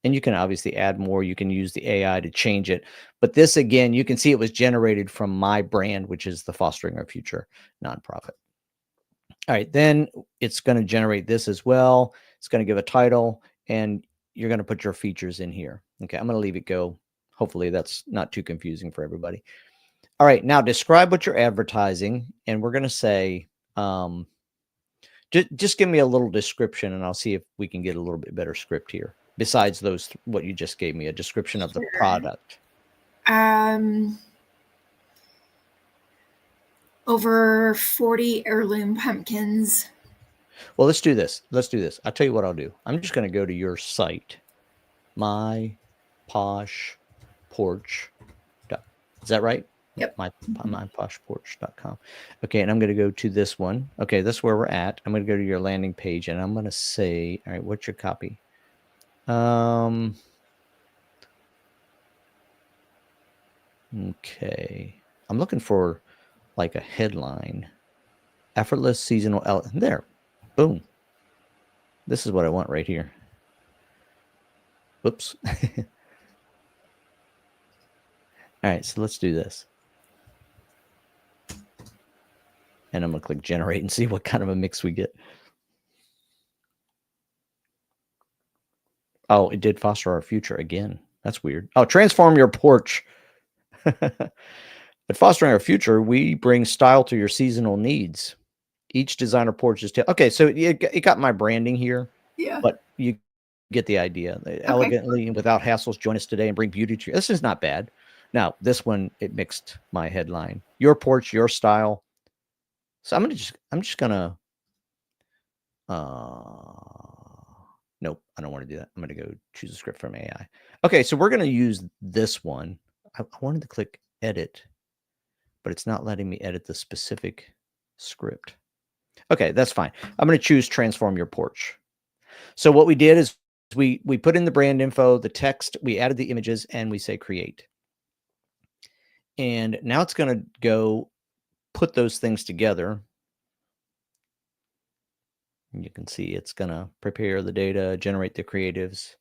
And you can obviously add more. You can use the AI to change it. But this, again, you can see it was generated from my brand, which is the Fostering Our Future nonprofit. All right, then it's going to generate this as well. It's going to give a title, and you're going to put your features in here. Okay, I'm going to leave it go. Hopefully that's not too confusing for everybody. All right, now describe what you're advertising, and we're going to say, just give me a little description, and I'll see if we can get a little bit better script here. Besides those, what you just gave me, a description of the product. Over 40 heirloom pumpkins. Well, let's do this. I'll tell you what I'll do. I'm just going to go to your site, My Posh Porch. Is that right? Yep. MyPoshPorch.com. Okay, and I'm going to go to this one. Okay, that's where we're at. I'm going to go to your landing page, and I'm going to say, all right, what's your copy? Okay. I'm looking for like a headline. Effortless seasonal there. Boom. This is what I want right here. Whoops. All right, so let's do this. And I'm going to click generate and see what kind of a mix we get. Oh, it did Foster Our Future again. That's weird. Oh, transform your porch. At Fostering Our Future, we bring style to your seasonal needs. Each designer porch is okay. So it got my branding here. Yeah. But you get the idea. Okay. Elegantly and without hassles, join us today and bring beauty to you. This is not bad. Now, this one, it mixed my headline. Your porch, your style. So I'm just gonna nope, I don't want to do that. I'm going to go choose a script from AI. Okay, so we're going to use this one. I wanted to click edit, but it's not letting me edit the specific script. Okay, that's fine. I'm going to choose transform your porch. So what we did is we put in the brand info, the text, we added the images, and we say create. And now it's going to go put those things together, you can see it's going to prepare the data, generate the creatives.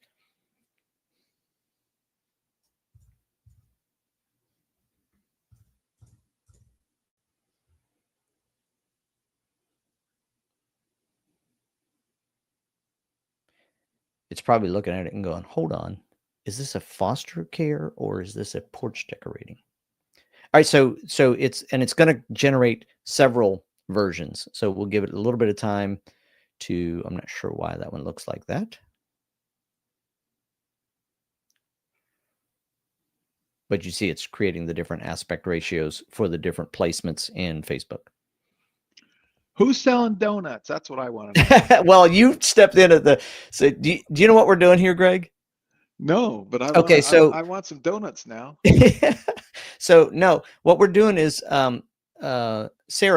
It's probably looking at it and going, hold on, is this a foster care or is this a porch decorating? All right, so it's going to generate several versions. So we'll give it a little bit of time to, I'm not sure why that one looks like that. But you see it's creating the different aspect ratios for the different placements in Facebook. Who's selling donuts? That's what I want to know. Well, you stepped in at the, so do you know what we're doing here, Greg? No, but I want some donuts now. So no, what we're doing is, Sarah,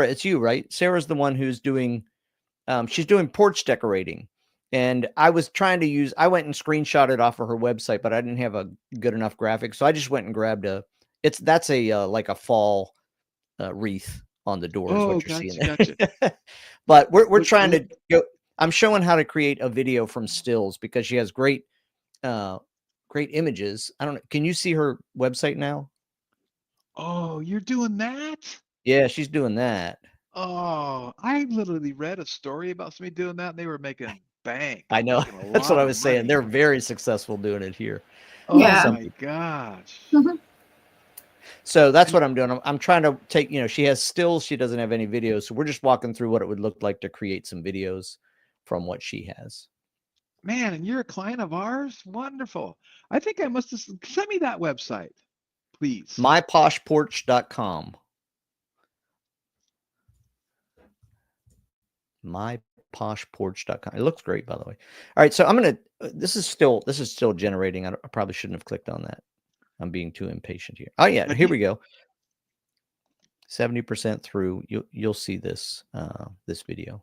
it's you, right? Sarah's the one who's doing, she's doing porch decorating. And I was trying to use, I went and screenshot off of her website, but I didn't have a good enough graphic. So I just went and grabbed that's a, like a fall wreath on the door. Is what you're seeing there. Gotcha. But we're trying to go, I'm showing how to create a video from stills because she has great images. I don't know. Can you see her website now? Oh, you're doing that? Yeah, she's doing that. Oh, I literally read a story about somebody doing that and they were making bank. I know. That's what I was saying. They're very successful doing it here. Oh my gosh. So that's what I'm doing. I'm trying to take, she has stills. She doesn't have any videos. So we're just walking through what it would look like to create some videos from what she has. Man, and you're a client of ours? Wonderful. I think I must have send me that website, please. myposhporch.com. myposhporch.com. It looks great, by the way. All right, so I'm gonna. This is still generating. I probably shouldn't have clicked on that. I'm being too impatient here. Oh yeah, here we go. 70% through. You'll see this this video.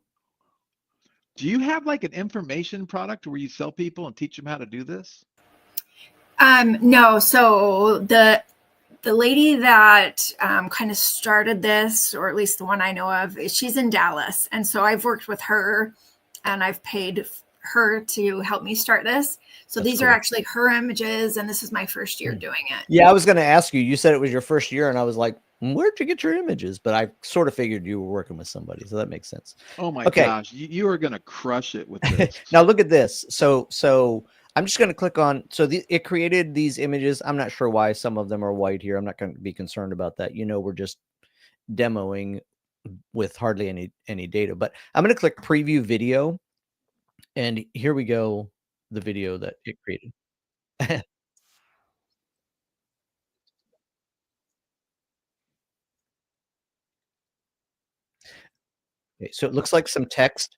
Do you have like an information product where you sell people and teach them how to do this? No. So the lady that kind of started this, or at least the one I know of, she's in Dallas. And so I've worked with her and I've paid her to help me start this. So these are actually her images. And this is my first year doing it. Yeah, I was going to ask you, you said it was your first year and I was like, where'd you get your images? But I sort of figured you were working with somebody. So that makes sense. Oh my gosh. You are going to crush it with this. Now look at this. So I'm just going to click on, it created these images. I'm not sure why some of them are white here. I'm not going to be concerned about that. We're just demoing with hardly any data, but I'm going to click preview video. And here we go. The video that it created. Okay, so it looks like some text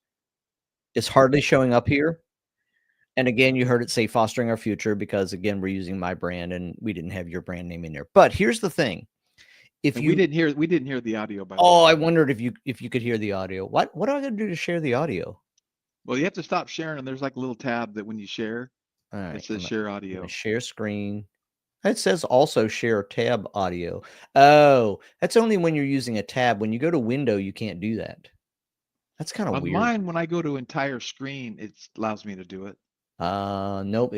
is hardly showing up here. And again, you heard it say fostering our future because again, we're using my brand and we didn't have your brand name in there. But here's the thing. We didn't hear the audio by the way. I wondered if you could hear the audio. What do I got to do to share the audio? Well, you have to stop sharing and there's like a little tab that when you share, it says share audio. Share screen. It says also share tab audio. Oh, that's only when you're using a tab. When you go to window, you can't do that. That's kind of weird. Mine, when I go to entire screen, it allows me to do it. Nope.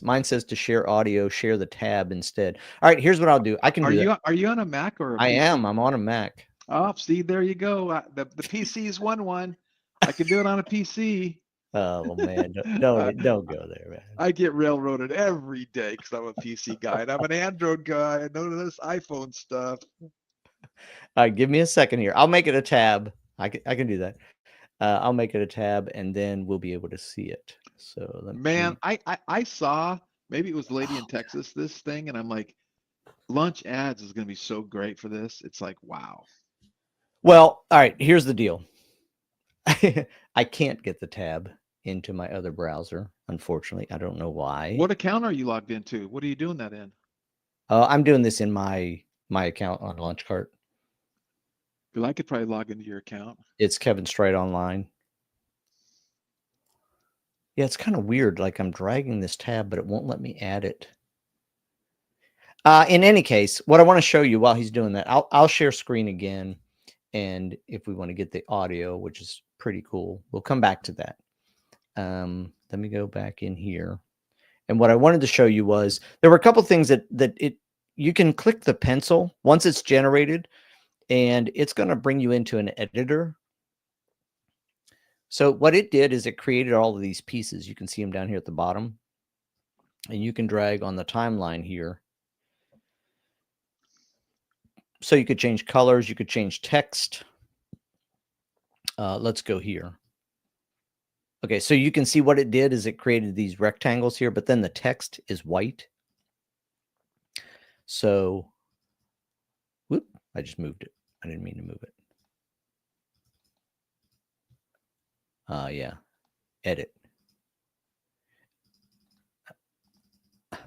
Mine says to share audio, share the tab instead. All right, here's what I'll do. I can do that. Are you on a Mac or a PC? I am. I'm on a Mac. Oh, see, there you go. The PC's one. I can do it on a PC. Oh man, don't go there, man. I get railroaded every day because I'm a PC guy and I'm an Android guy. I know this iPhone stuff. All right, give me a second here. I'll make it a tab. I can do that. I'll make it a tab and then we'll be able to see it. So I saw, maybe it was the lady in Texas, this thing, and I'm like, lunch ads is going to be so great for this. It's like, wow. Well, all right, here's the deal. I can't get the tab into my other browser, unfortunately. I don't know why. What account are you logged into? What are you doing that in? I'm doing this in my account on Launchcart. Because I could probably log into your account. It's Kevin Stride Online. Yeah, it's kind of weird. Like I'm dragging this tab, but it won't let me add it. In any case, what I want to show you while he's doing that, I'll share screen again. And if we want to get the audio, which is pretty cool, we'll come back to that. Let me go back in here. And what I wanted to show you was there were a couple things that you can click the pencil once it's generated, and it's going to bring you into an editor. So what it did is it created all of these pieces. You can see them down here at the bottom, and you can drag on the timeline here. So you could change colors, you could change text. Let's go here. Okay, so you can see what it did is it created these rectangles here, but then the text is white. So, whoop, I just moved it. I didn't mean to move it. Yeah, edit. I'm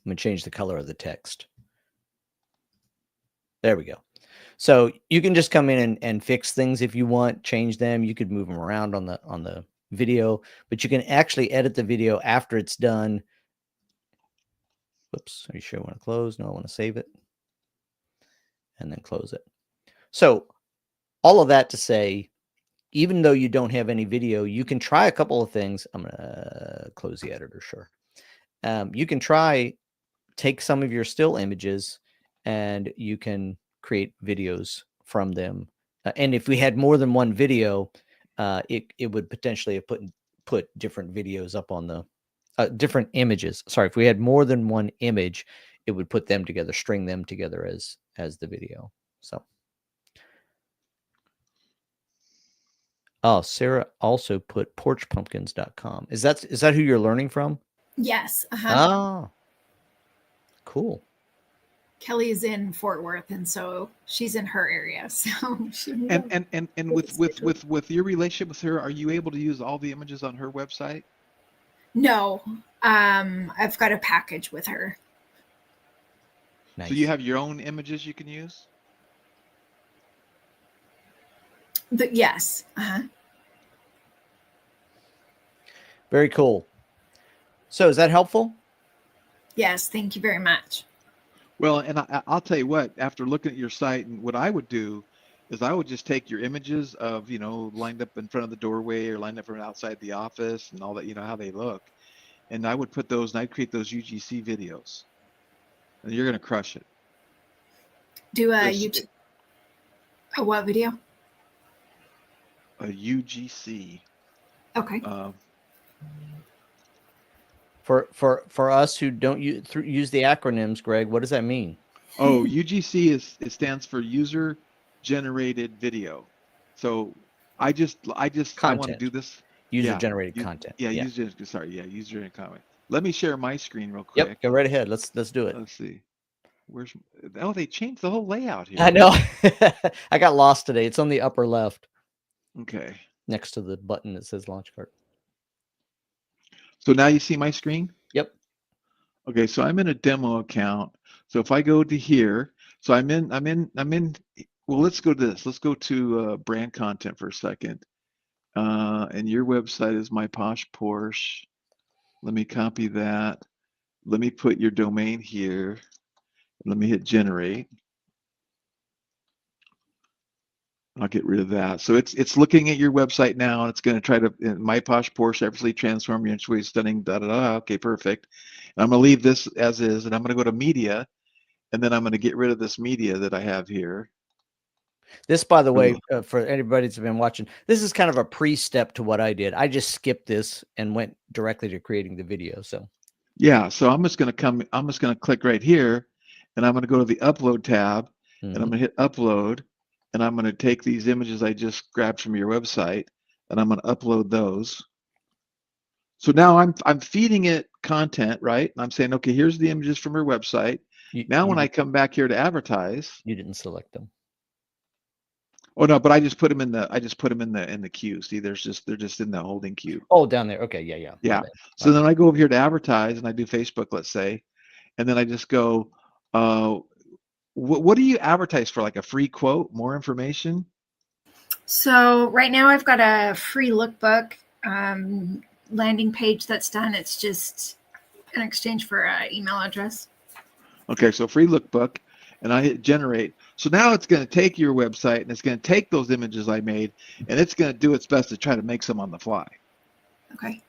going to change the color of the text. There we go. So you can just come in and fix things if you want, change them. You could move them around on the video, but you can actually edit the video after it's done. Whoops. Are you sure I want to close? No, I want to save it. And then close it. So all of that to say, even though you don't have any video, you can try a couple of things. I'm going to close the editor, sure. You can take some of your still images and you can create videos from them. And if we had more than one video, it would potentially have put different videos up on the different images. Sorry, if we had more than one image, it would put them together, string them together as the video. So, oh, Sarah also put porchpumpkins.com. Is that who you're learning from? Yes. Oh, cool. Kelly is in Fort Worth, and so she's in her area. So and with your relationship with her, are you able to use all the images on her website? No, I've got a package with her. Nice. So you have your own images you can use? Yes. Very cool. So is that helpful? Yes, thank you very much. Well, and I'll tell you what, after looking at your site, and what I would do is I would just take your images of, lined up in front of the doorway or lined up from outside the office and all that, how they look. And I would put those, and I'd create those UGC videos. And you're going to crush it. Do a YouTube. A what video? A UGC. Okay. For us who don't use the acronyms, Greg, what does that mean? Oh, UGC it stands for user generated video. So I want to do this. User generated content. Yeah, user generated content. Let me share my screen real quick. Yep, go right ahead. Let's do it. Let's see. They changed the whole layout here. I know. I got lost today. It's on the upper left. Okay. Next to the button that says launch cart. So now you see my screen? Yep. Okay, so I'm in a demo account. So if I go to here, so I'm in, well, let's go to this. Let's go to brand content for a second. And your website is My Posh Porsche. Let me copy that. Let me put your domain here. Let me hit generate. I'll get rid of that. So it's looking at your website now, and it's going to try to My Posh Porsche effortlessly transform your intuitive stunning. Okay, perfect. And I'm going to leave this as is, and I'm going to go to media, and then I'm going to get rid of this media that I have here. This, by the way, for anybody that's been watching, this is kind of a pre-step to what I did. I just skipped this and went directly to creating the video. So yeah, so I'm just going to click right here, and I'm going to go to the upload tab, and I'm going to hit upload. And I'm going to take these images I just grabbed from your website, and I'm going to upload those. So now I'm feeding it content, right? And I'm saying, okay, here's the images from your website. When I come back here to advertise, you didn't select them. Oh no, but I just put them in the queue. See, they're just in the holding queue. Oh, down there. Okay, yeah. Yeah. So then I go over here to advertise, and I do Facebook, let's say, and then I just go. What do you advertise for? Like a free quote, more information? So right now I've got a free lookbook landing page that's done. It's just in exchange for an email address. Okay, so free lookbook, and I hit generate. So now it's going to take your website and it's going to take those images I made and it's going to do its best to try to make some on the fly. Okay.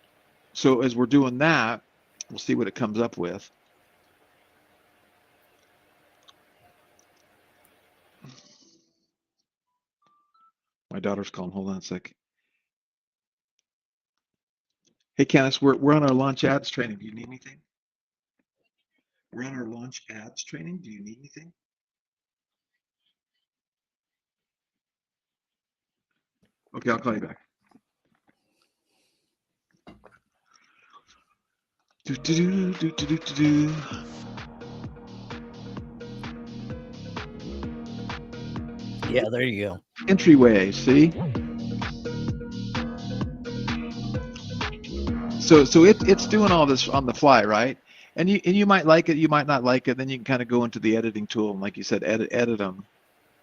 So as we're doing that, we'll see what it comes up with. My daughter's calling. Hold on a sec. Hey, Candice, we're on our launch ads training. Do you need anything? We're on our launch ads training. Do you need anything? Okay, I'll call you back. Yeah, there you go. Entryway, see? So it's doing all this on the fly, right? And you might like it, you might not like it. Then you can kind of go into the editing tool and, like you said, edit them.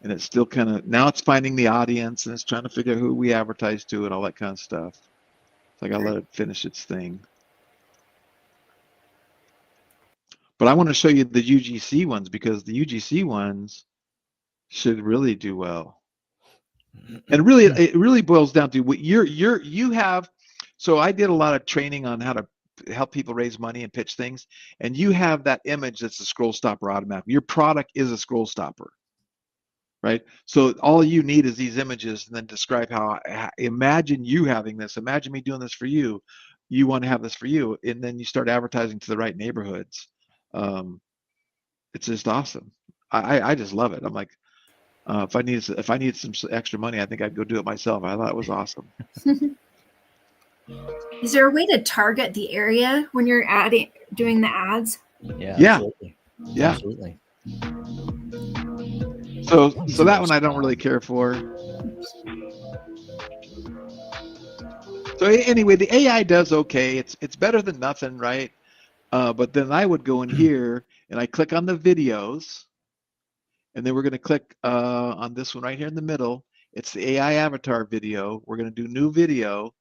And it's still kind of, now it's finding the audience and it's trying to figure out who we advertise to and all that kind of stuff. So I gotta let it finish its thing. But I want to show you the UGC ones because the UGC ones should really do well. And really, it really boils down to what you have. So I did a lot of training on how to help people raise money and pitch things. And you have that image that's a scroll stopper automatically. Your product is a scroll stopper, right? So all you need is these images and then describe how, imagine you having this. Imagine me doing this for you. You want to have this for you. And then you start advertising to the right neighborhoods. It's just awesome. I just love it. I'm like, if I need some extra money, I think I'd go do it myself. I thought it was awesome. Is there a way to target the area when you're doing the ads? Yeah. Absolutely. Yeah. Absolutely. So that one I don't really care for. So anyway, the AI does okay. It's better than nothing, right? But then I would go in here and I click on the videos, and then we're going to click on this one right here in the middle. It's the AI avatar video. We're going to do new video,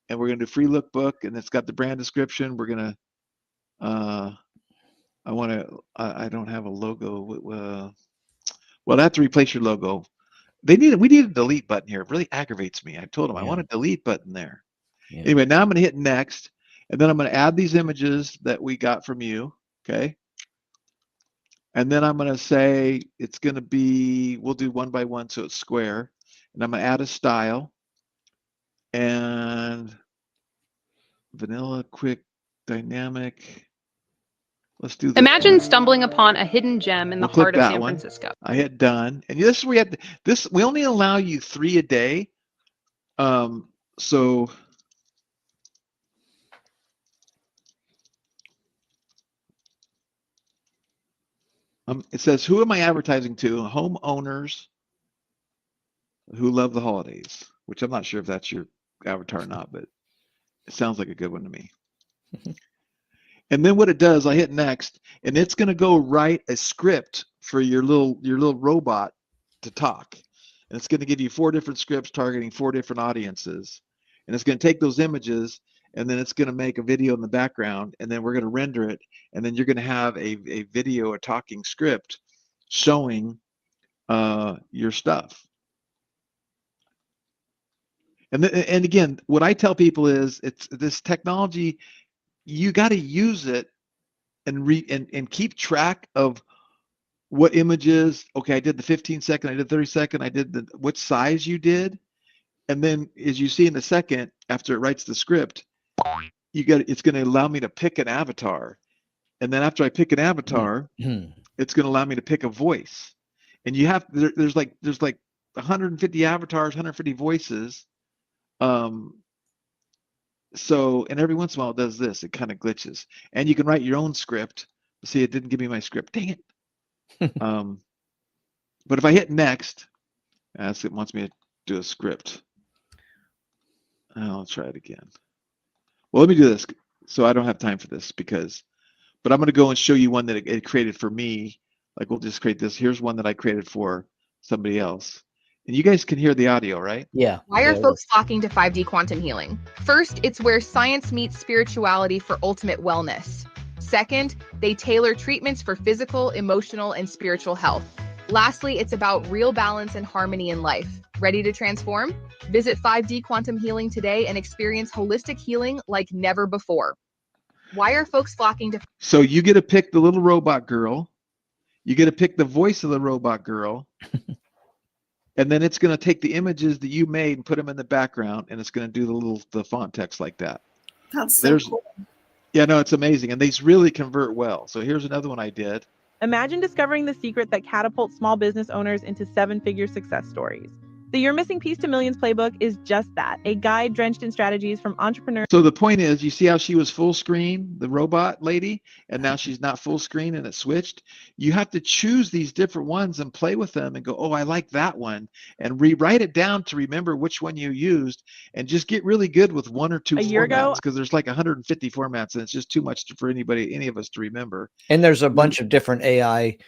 and we're going to do free lookbook, and it's got the brand description. We're going to, I don't have a logo. Well, I have to replace your logo. We need a delete button here. It really aggravates me. I told them I want a delete button there. Yeah. Anyway, now I'm going to hit next, and then I'm going to add these images that we got from you, okay? And then I'm going to say it's going to be, we'll do one by one so it's square. And I'm going to add a style. And vanilla, quick, dynamic. Let's do this. Imagine stumbling upon a hidden gem in the heart of San Francisco. I hit done. And this is where we only allow you 3 a day. So it says, who am I advertising to? Homeowners who love the holidays, which I'm not sure if that's your avatar or not, but it sounds like a good one to me. And then what it does, I hit next, and it's going to go write a script for your little robot to talk. And it's going to give you 4 different scripts targeting 4 different audiences. And it's going to take those images, and then it's going to make a video in the background, and then we're going to render it, and then you're going to have a video, a talking script showing your stuff. And again, what I tell people is, it's this technology, you got to use it and keep track of what images. Okay, I did the 15-second, I did 30-second, I did what size you did, and then as you see in a second, after it writes the script, it's going to allow me to pick an avatar, and then after I pick an avatar, it's going to allow me to pick a voice, and you have there's like 150 avatars, 150 voices. So, and every once in a while it does this, it kind of glitches, and you can write your own script. See, it didn't give me my script. Dang it. But if I hit next, it wants me to do a script. I'll try it again. Well, let me do this. So I don't have time for this but I'm going to go and show you one that it created for me. Like, we'll just create this. Here's one that I created for somebody else. And you guys can hear the audio, right? Yeah. Why are folks flocking to 5D quantum healing? First, it's where science meets spirituality for ultimate wellness. Second, they tailor treatments for physical, emotional, and spiritual health. Lastly, it's about real balance and harmony in life. Ready to transform? Visit 5D Quantum Healing today and experience holistic healing like never before. Why are folks flocking to... So you get to pick the little robot girl. You get to pick the voice of the robot girl. And then it's going to take the images that you made and put them in the background, and it's going to do the font text like that. That's so cool. Yeah, no, it's amazing. And these really convert well. So here's another one I did. Imagine discovering the secret that catapults small business owners into seven-figure success stories. The Your Missing Piece to Millions playbook is just that, a guide drenched in strategies from entrepreneurs. So the point is, you see how she was full screen, the robot lady, and now she's not full screen and it switched? You have to choose these different ones and play with them and go, oh, I like that one, and rewrite it down to remember which one you used, and just get really good with one or two formats, because there's like 150 formats and it's just too much for any of us to remember. And there's a bunch of different AI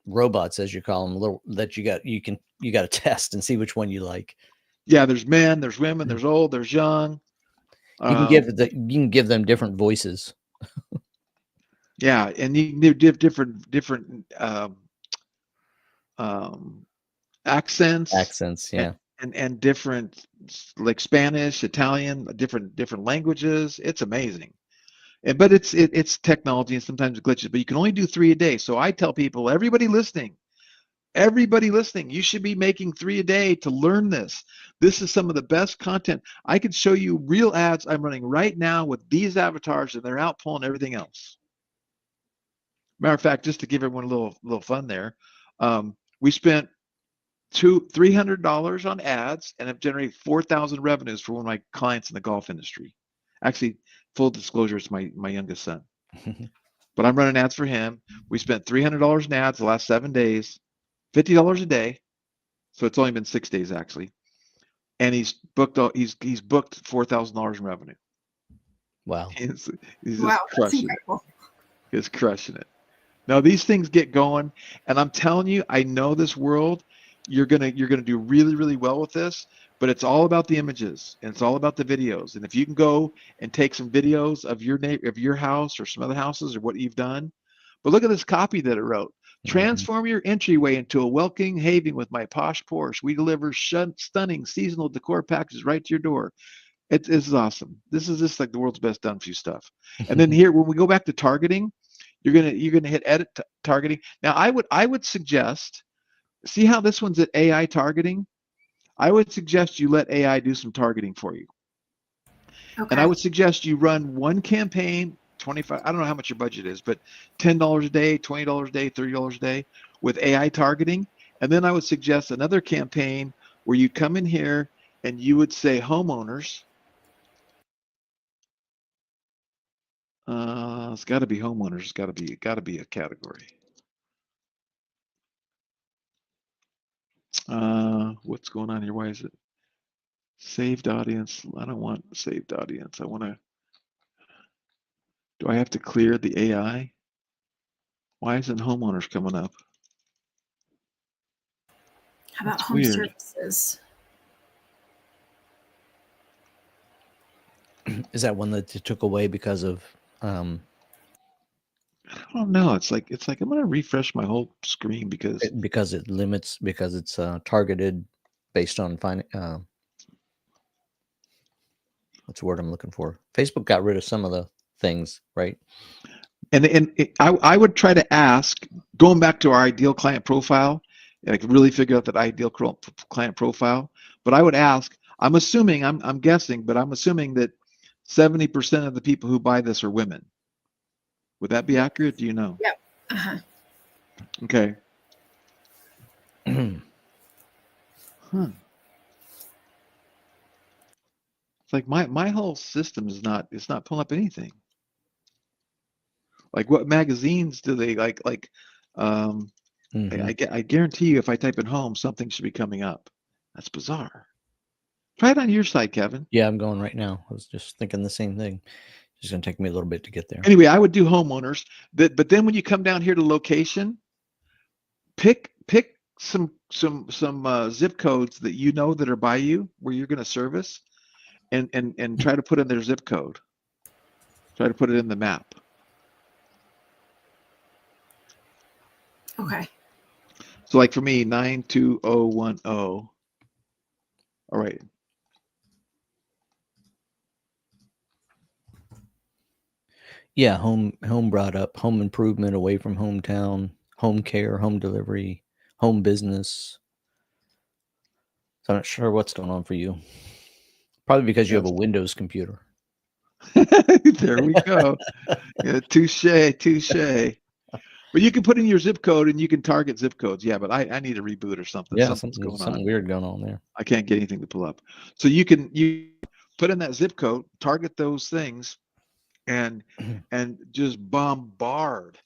robots, as you call them, that you got to test and see which one you like. Yeah, there's men, there's women, there's old, there's young. You can give them different voices. Yeah, and you can do different accents. Yeah, and different, like Spanish, Italian, different languages. It's amazing. But it's technology, and sometimes it glitches. But you can only do 3 a day. So I tell people, everybody listening, you should be making 3 a day to learn this. This is some of the best content. I can show you real ads I'm running right now with these avatars, and they're out pulling everything else. Matter of fact, just to give everyone a little fun there, we spent $300 on ads and have generated 4,000 revenues for one of my clients in the golf industry. Actually, full disclosure, it's my youngest son. But I'm running ads for him. We spent $300 in ads the last 7 days, $50 a day. So it's only been 6 days actually. And he's booked $4,000 in revenue. Wow. He's just crushing it. He's crushing it. Now these things get going, and I'm telling you, I know this world. You're gonna do really, really well with this. But it's all about the images, and it's all about the videos. And if you can go and take some videos of your house or some other houses or what you've done. But look at this copy that it wrote. Transform your entryway into a welcoming haven with my posh Porsche. We deliver stunning seasonal decor packages right to your door. This is awesome. This is just like the world's best done for you stuff. And then here, when we go back to targeting, you're gonna hit edit targeting. Now I would suggest, see how this one's at AI targeting. I would suggest you let AI do some targeting for you. Okay. And I would suggest you run one campaign, 25, I don't know how much your budget is, but $10 a day, $20 a day, $30 a day with AI targeting. And then I would suggest another campaign where you come in here and you would say homeowners. It's got to be homeowners. It's got to be a category. What's going on here? Why is it saved audience? I don't want saved audience. Do I have to clear the AI? Why isn't homeowners coming up? How about home services? Is that one that they took away because of I don't know. It's like I'm gonna refresh my whole screen because it limits, because it's targeted based on what's the word I'm looking for? Facebook got rid of some of the things, right? And I would try to ask, going back to our ideal client profile, and I could really figure out that ideal client profile. But I would ask, I'm guessing, but I'm assuming that 70% of the people who buy this are women. Would that be accurate? Do you know? Yep. Uh-huh. Okay. It's like my whole system is not pulling up anything. Like, what magazines do they like? I guarantee you, if I type in home, something should be coming up. That's bizarre. Try it on your side, Kevin. Yeah, I'm going right now. I was just thinking the same thing. It's going to take me a little bit to get there. Anyway, I would do homeowners. But then when you come down here to location, pick some zip codes that you know that are by you, where you're going to service, and try to put in their zip code. Try to put it in the map. Okay. So like for me, 92010. All right. Yeah, home brought up, home improvement away from hometown, home care, home delivery, home business. So I'm not sure what's going on for you. Probably because you have a Windows computer. There we go. Yeah, touche. But you can put in your zip code and you can target zip codes. Yeah, but I need a reboot or something. Yeah, Something's going something on. weird going on there. I can't get anything to pull up. So you put in that zip code, target those things, and just bombard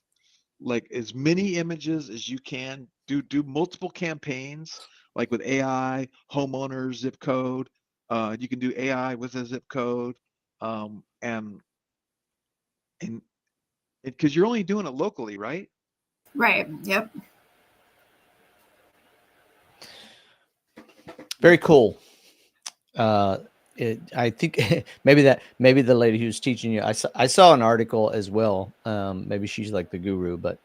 like as many images as you can. Do multiple campaigns, like with AI, homeowners, zip code. You can do AI with a zip code, and because you're only doing it locally, right? Right. Yep. Very cool. I think maybe the lady who's teaching you. I saw an article as well. Maybe she's like the guru, but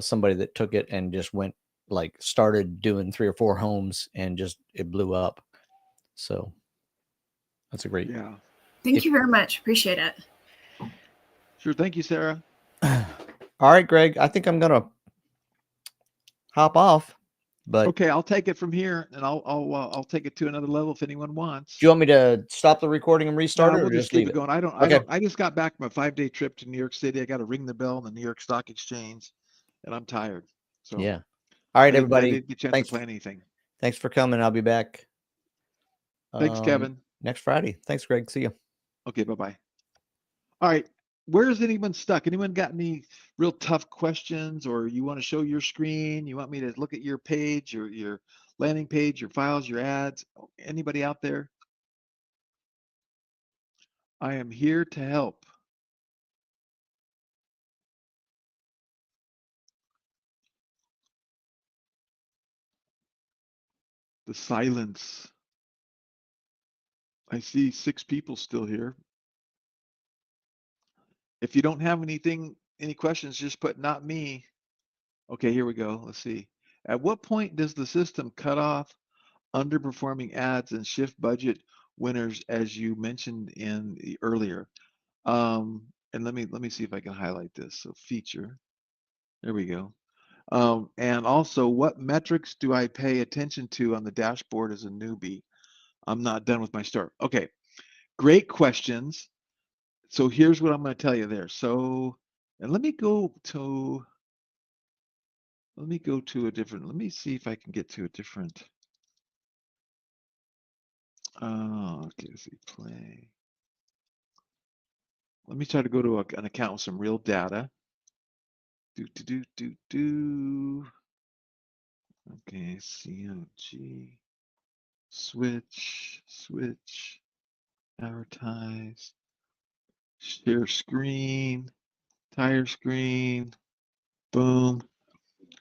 somebody that took it and just went like started doing 3 or 4 homes and just it blew up. So that's a great. Yeah. Thank you very much. Appreciate it. Sure. Thank you, Sarah. All right, Greg. I think I'm gonna hop off. But okay, I'll take it from here, and I'll take it to another level if anyone wants. Do you want me to stop the recording and restart it, or we'll just keep leave it going? I just got back from a 5-day trip to New York City. I got to ring the bell on the New York Stock Exchange, and I'm tired. So yeah. All right, everybody. I didn't get a chance to plan anything. Thanks for coming. I'll be back. Thanks, Kevin. Next Friday. Thanks, Greg. See you. Okay. Bye-bye. All right. Where is anyone stuck? Anyone got any real tough questions, or you want to show your screen? You want me to look at your page, your landing page, your files, your ads? Anybody out there? I am here to help. The silence. I see 6 people still here. If you don't have any questions, just put not me. Okay, here we go. Let's see. At what point does the system cut off underperforming ads and shift budget winners, as you mentioned earlier? And let me see if I can highlight this. So feature. There we go. And also, what metrics do I pay attention to on the dashboard as a newbie? I'm not done with my start. Okay, great questions. So here's what I'm going to tell you there. So, and let me go to a different, let me see if I can get to a different. Okay, let's see, play. Let me try to go to an account with some real data. Okay, COG, switch, advertise, share screen, tire screen, boom.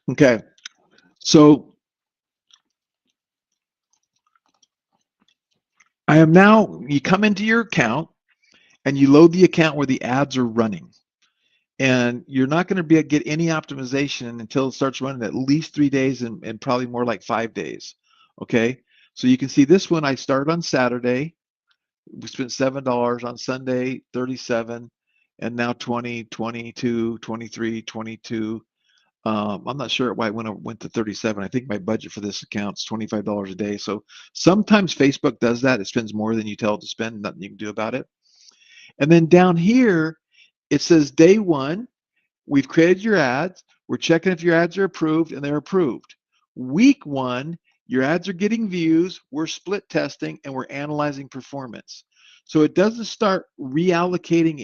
Okay, so I am now, you come into your account and you load the account where the ads are running. And you're not going to get any optimization until it starts running at least 3 days and probably more like 5 days. Okay, so you can see this one I started on Saturday. We spent $7 on Sunday, 37, and now 20, 22, 23, 22. I'm not sure why it went to 37. I think my budget for this account is $25 a day. So sometimes Facebook does that. It spends more than you tell it to spend. Nothing you can do about it. And then down here, it says day 1, we've created your ads. We're checking if your ads are approved, and they're approved. Week 1, your ads are getting views. We're split testing, and we're analyzing performance. So it doesn't start reallocating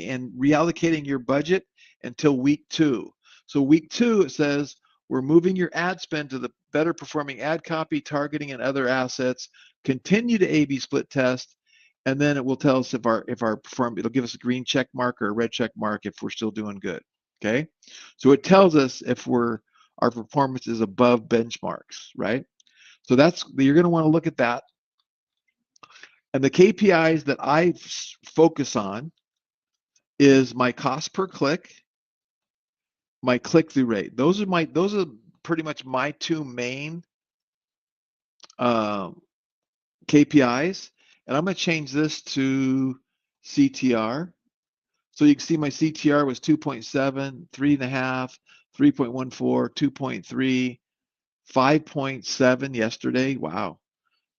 your budget until week 2. So week 2, it says we're moving your ad spend to the better performing ad copy, targeting, and other assets. Continue to A/B split test. And then it will tell us if our it'll give us a green check mark or a red check mark if we're still doing good. Okay, so it tells us if our performance is above benchmarks, right? So you're going to want to look at that. And the KPIs that I focus on is my cost per click, my click-through rate. Those are pretty much my two main KPIs, and I'm going to change this to CTR. So you can see my CTR was 2.7, 3.5, 3.14, 2.3, 5.7 yesterday. Wow.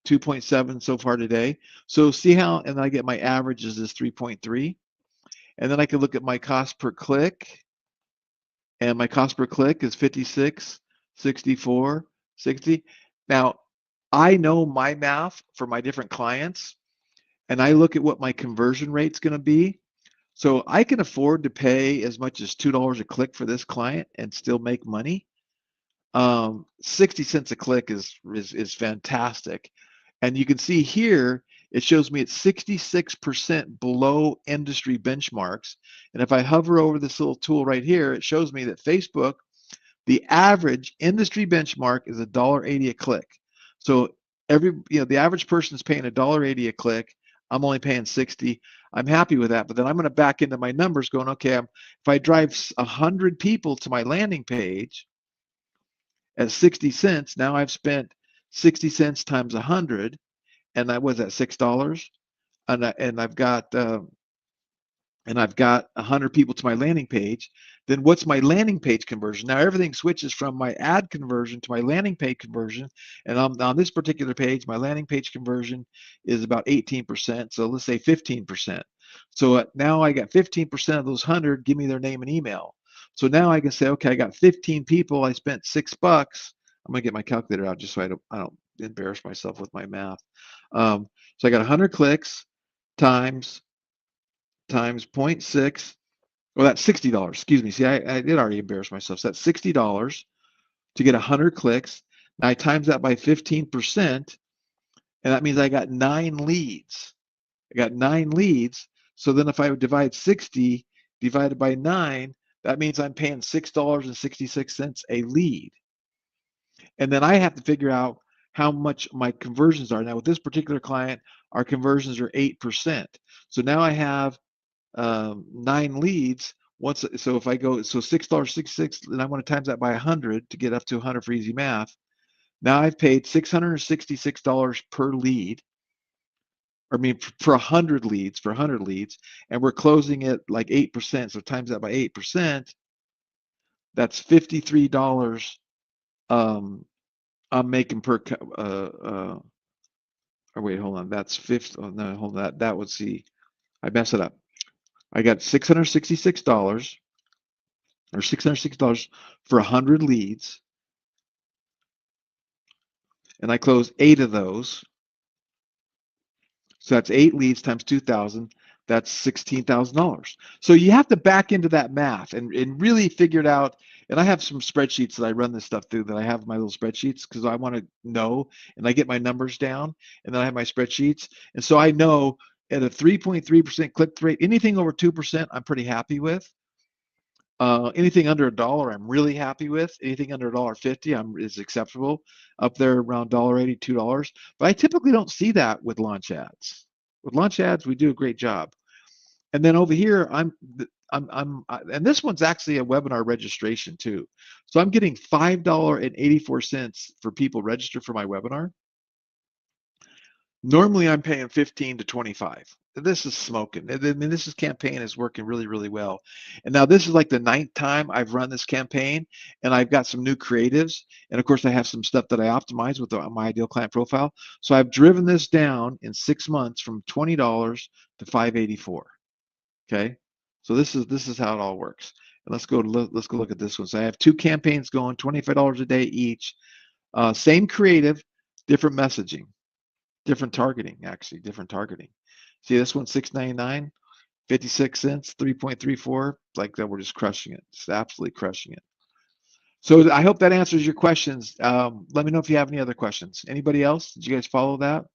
2.7 so far today. So see how, and I get my averages is 3.3. And then I can look at my cost per click, and my cost per click is 56, 64, 60. Now, I know my math for my different clients, and I look at what my conversion rate's going to be. So I can afford to pay as much as $2 a click for this client and still make money. 60 cents a click is fantastic. And you can see here, it shows me it's 66% below industry benchmarks. And if I hover over this little tool right here, it shows me that Facebook, the average industry benchmark is $1.80 a click. So the average person is paying $1.80 a click. I'm only paying 60. I'm happy with that. But then I'm going to back into my numbers going, okay, if I drive 100 people to my landing page at 60 cents, now I've spent 60 cents times 100, and that was at $6. And I've got 100 people to my landing page. Then what's my landing page conversion? Now everything switches from my ad conversion to my landing page conversion. And on this particular page, my landing page conversion is about 18%. So let's say 15%. So now I got 15% of those 100 give me their name and email. So now I can say, okay, I got 15 people. I spent $6. I'm gonna get my calculator out just so I don't embarrass myself with my math. So I got 100 clicks times 0.6. Well, that's $60. Excuse me. See, I did already embarrass myself. So that's $60 to get 100 clicks. Now I times that by 15%, and that means I got 9 leads. I got 9 leads. So then if I would divide 60 divided by 9, that means I'm paying $6.66 a lead. And then I have to figure out how much my conversions are. Now with this particular client, our conversions are 8%. So now I have 9 leads. So if I go, so $6.66, and I want to times that by 100 to get up to 100 for easy math. Now I've paid $666 per lead. I mean, for 100 leads, and we're closing it like 8%. So times that by 8%, that's $53. I'm making per. Oh wait, hold on. That's 50. Oh no, hold on. That would see. I mess it up. I got $666 or $660 for 100 leads, and I close 8 of those. So that's 8 leads times 2,000. That's $16,000. So you have to back into that math and really figure it out. And I have some spreadsheets that I run this stuff through, that I have my little spreadsheets because I want to know, and I get my numbers down, and then I have my spreadsheets. And so I know at a 3.3% click rate, anything over 2%, I'm pretty happy with. Anything under $1, I'm really happy with. Anything under $1.50 is acceptable. Up there around $1.80, $2. But I typically don't see that with launch ads. With launch ads, we do a great job. And then over here, and this one's actually a webinar registration too. So I'm getting $5.84 for people register for my webinar. Normally I'm paying 15 to 25. This is smoking. I mean, this campaign is working really, really well. And now this is like the 9th time I've run this campaign, and I've got some new creatives. And of course I have some stuff that I optimize with my ideal client profile. So I've driven this down in 6 months from $20 to $5.84. Okay. So this is how it all works. And let's go look at this one. So I have 2 campaigns going, $25 a day each. Same creative, different messaging. Different targeting, actually, different targeting. See this one, $6.99, 56 cents, 3.34. Like that, we're just crushing it. Just absolutely crushing it. So I hope that answers your questions. Let me know if you have any other questions. Anybody else? Did you guys follow that?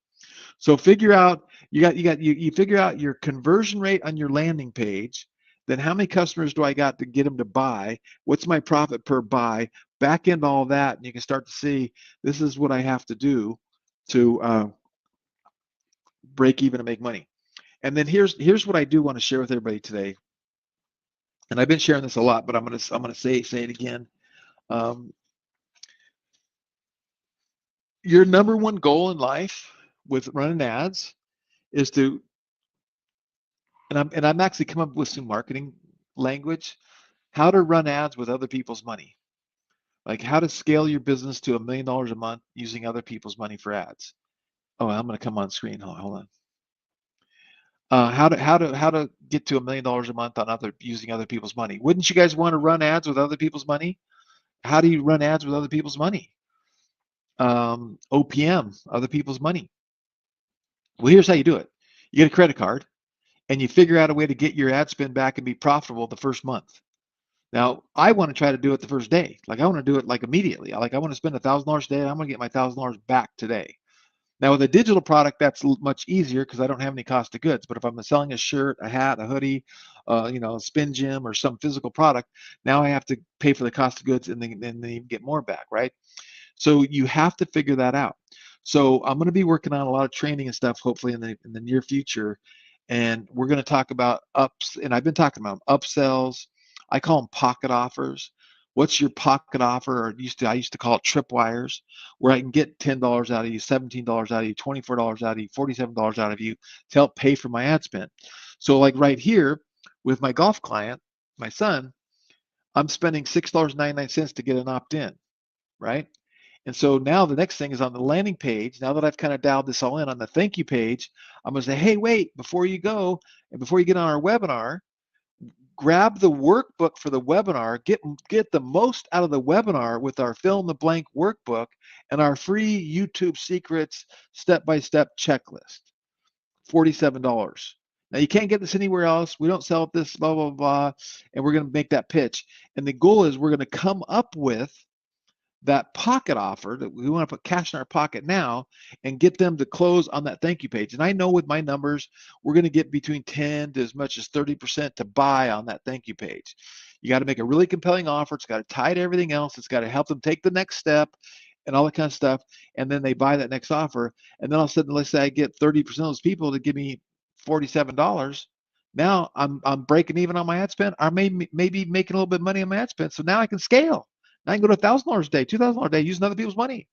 So figure out you figure out your conversion rate on your landing page. Then how many customers do I got to get them to buy? What's my profit per buy? Back into all that, and you can start to see this is what I have to do to break even and make money. And then here's what I do want to share with everybody today. And I've been sharing this a lot, but I'm gonna say it again. your number one goal in life with running ads is to, and I'm actually come up with some marketing language, how to run ads with other people's money. Like how to scale your business to $1 million a month using other people's money for ads. Oh, I'm going to come on screen. Hold on. How to get to $1 million a month on using other people's money. Wouldn't you guys want to run ads with other people's money? How do you run ads with other people's money? OPM, other people's money. Well, here's how you do it. You get a credit card and you figure out a way to get your ad spend back and be profitable the first month. Now, I want to try to do it the first day. Like I want to do it like immediately. I want to spend $1,000 a day. I'm going to get my $1,000 back today. Now with a digital product, that's much easier because I don't have any cost of goods. But if I'm selling a shirt, a hat, a hoodie, a spin gym or some physical product, now I have to pay for the cost of goods and then get more back, right? So you have to figure that out. So I'm going to be working on a lot of training and stuff, hopefully in the near future. And we're going to talk about and I've been talking about upsells. I call them pocket offers. What's your pocket offer? Or I used to call it tripwires, where I can get $10 out of you, $17 out of you, $24 out of you, $47 out of you to help pay for my ad spend. So like right here with my golf client, my son, I'm spending $6.99 to get an opt-in, right? And so now the next thing is on the landing page. Now that I've kind of dialed this all in on the thank you page, I'm going to say, hey, wait, before you go and before you get on our webinar, grab the workbook for the webinar, get the most out of the webinar with our fill in the blank workbook and our free YouTube secrets step-by-step checklist, $47. Now you can't get this anywhere else. We don't sell it this, blah, blah, blah, and we're going to make that pitch. And the goal is we're going to come up with that pocket offer that we want to put cash in our pocket now and get them to close on that thank you page. And I know with my numbers, we're going to get between 10 to as much as 30% to buy on that thank you page. You got to make a really compelling offer. It's got to tie to everything else. It's got to help them take the next step and all that kind of stuff. And then they buy that next offer. And then all of a sudden, let's say I get 30% of those people to give me $47. Now I'm breaking even on my ad spend. I may maybe making a little bit of money on my ad spend. So now I can scale. I can go to $1,000 a day, $2,000 a day using other people's money.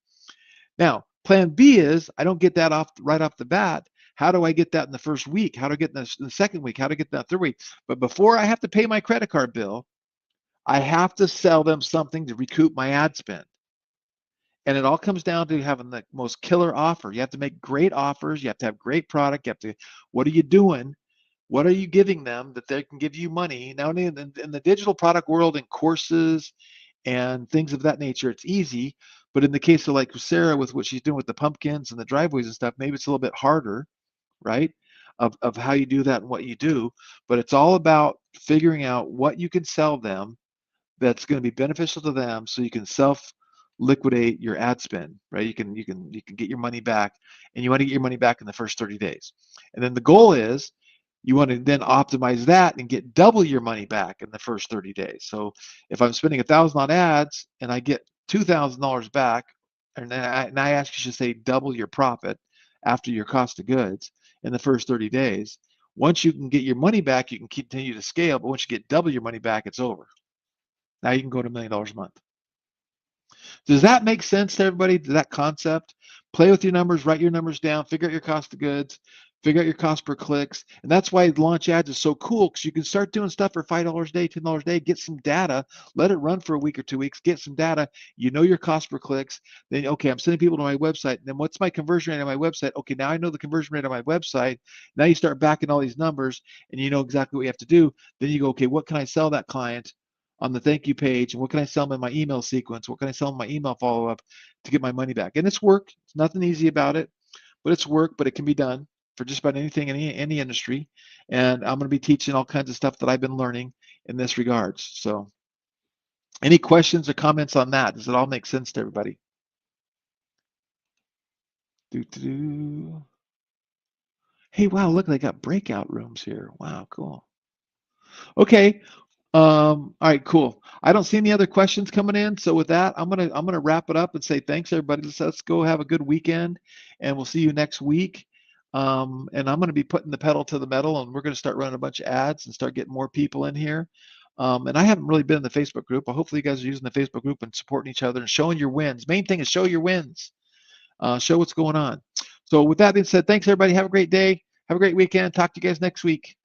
Now, plan B is I don't get that right off the bat. How do I get that in the first week? How do I get in the second week? How do I get that third week? But before I have to pay my credit card bill, I have to sell them something to recoup my ad spend. And it all comes down to having the most killer offer. You have to make great offers. You have to have great product. You have to, what are you doing? What are you giving them that they can give you money? Now, in the digital product world, in courses, and things of that nature, it's easy. But in the case of like Sarah with what she's doing with the pumpkins and the driveways and stuff, maybe it's a little bit harder, right? Of how you do that and what you do. But it's all about figuring out what you can sell them that's going to be beneficial to them so you can self-liquidate your ad spend, right? You can get your money back, and you want to get your money back in the first 30 days. And then the goal is you want to then optimize that and get double your money back in the first 30 days. So if I'm spending $1,000 on ads and I get $2,000 back, and I actually should say double your profit after your cost of goods in the first 30 days. Once you can get your money back, you can continue to scale. But once you get double your money back, it's over. Now you can go to $1 million a month. Does that make sense to everybody? Does that concept? Play with your numbers, write your numbers down, figure out your cost of goods, figure out your cost per clicks. And that's why launch ads is so cool, because you can start doing stuff for $5 a day, $10 a day, get some data, let it run for a week or 2 weeks, get some data. You know your cost per clicks. Then, okay, I'm sending people to my website. Then what's my conversion rate on my website? Okay, now I know the conversion rate on my website. Now you start backing all these numbers and you know exactly what you have to do. Then you go, okay, what can I sell that client on the thank you page? And what can I sell them in my email sequence? What can I sell them in my email follow-up to get my money back? And it's work. It's nothing easy about it, but it's work, but it can be done for just about anything in any industry. And I'm going to be teaching all kinds of stuff that I've been learning in this regards. So any questions or comments on that? Does it all make sense to everybody? Hey, wow, look, they got breakout rooms here. Wow, cool. Okay. All right, cool. I don't see any other questions coming in. So with that, I'm gonna wrap it up and say thanks, everybody. Let's go have a good weekend, and we'll see you next week. And I'm going to be putting the pedal to the metal, and we're going to start running a bunch of ads and start getting more people in here. And I haven't really been in the Facebook group, but hopefully you guys are using the Facebook group and supporting each other and showing your wins. Main thing is show your wins. show what's going on. So with that being said, thanks everybody. Have a great day. Have a great weekend. Talk to you guys next week.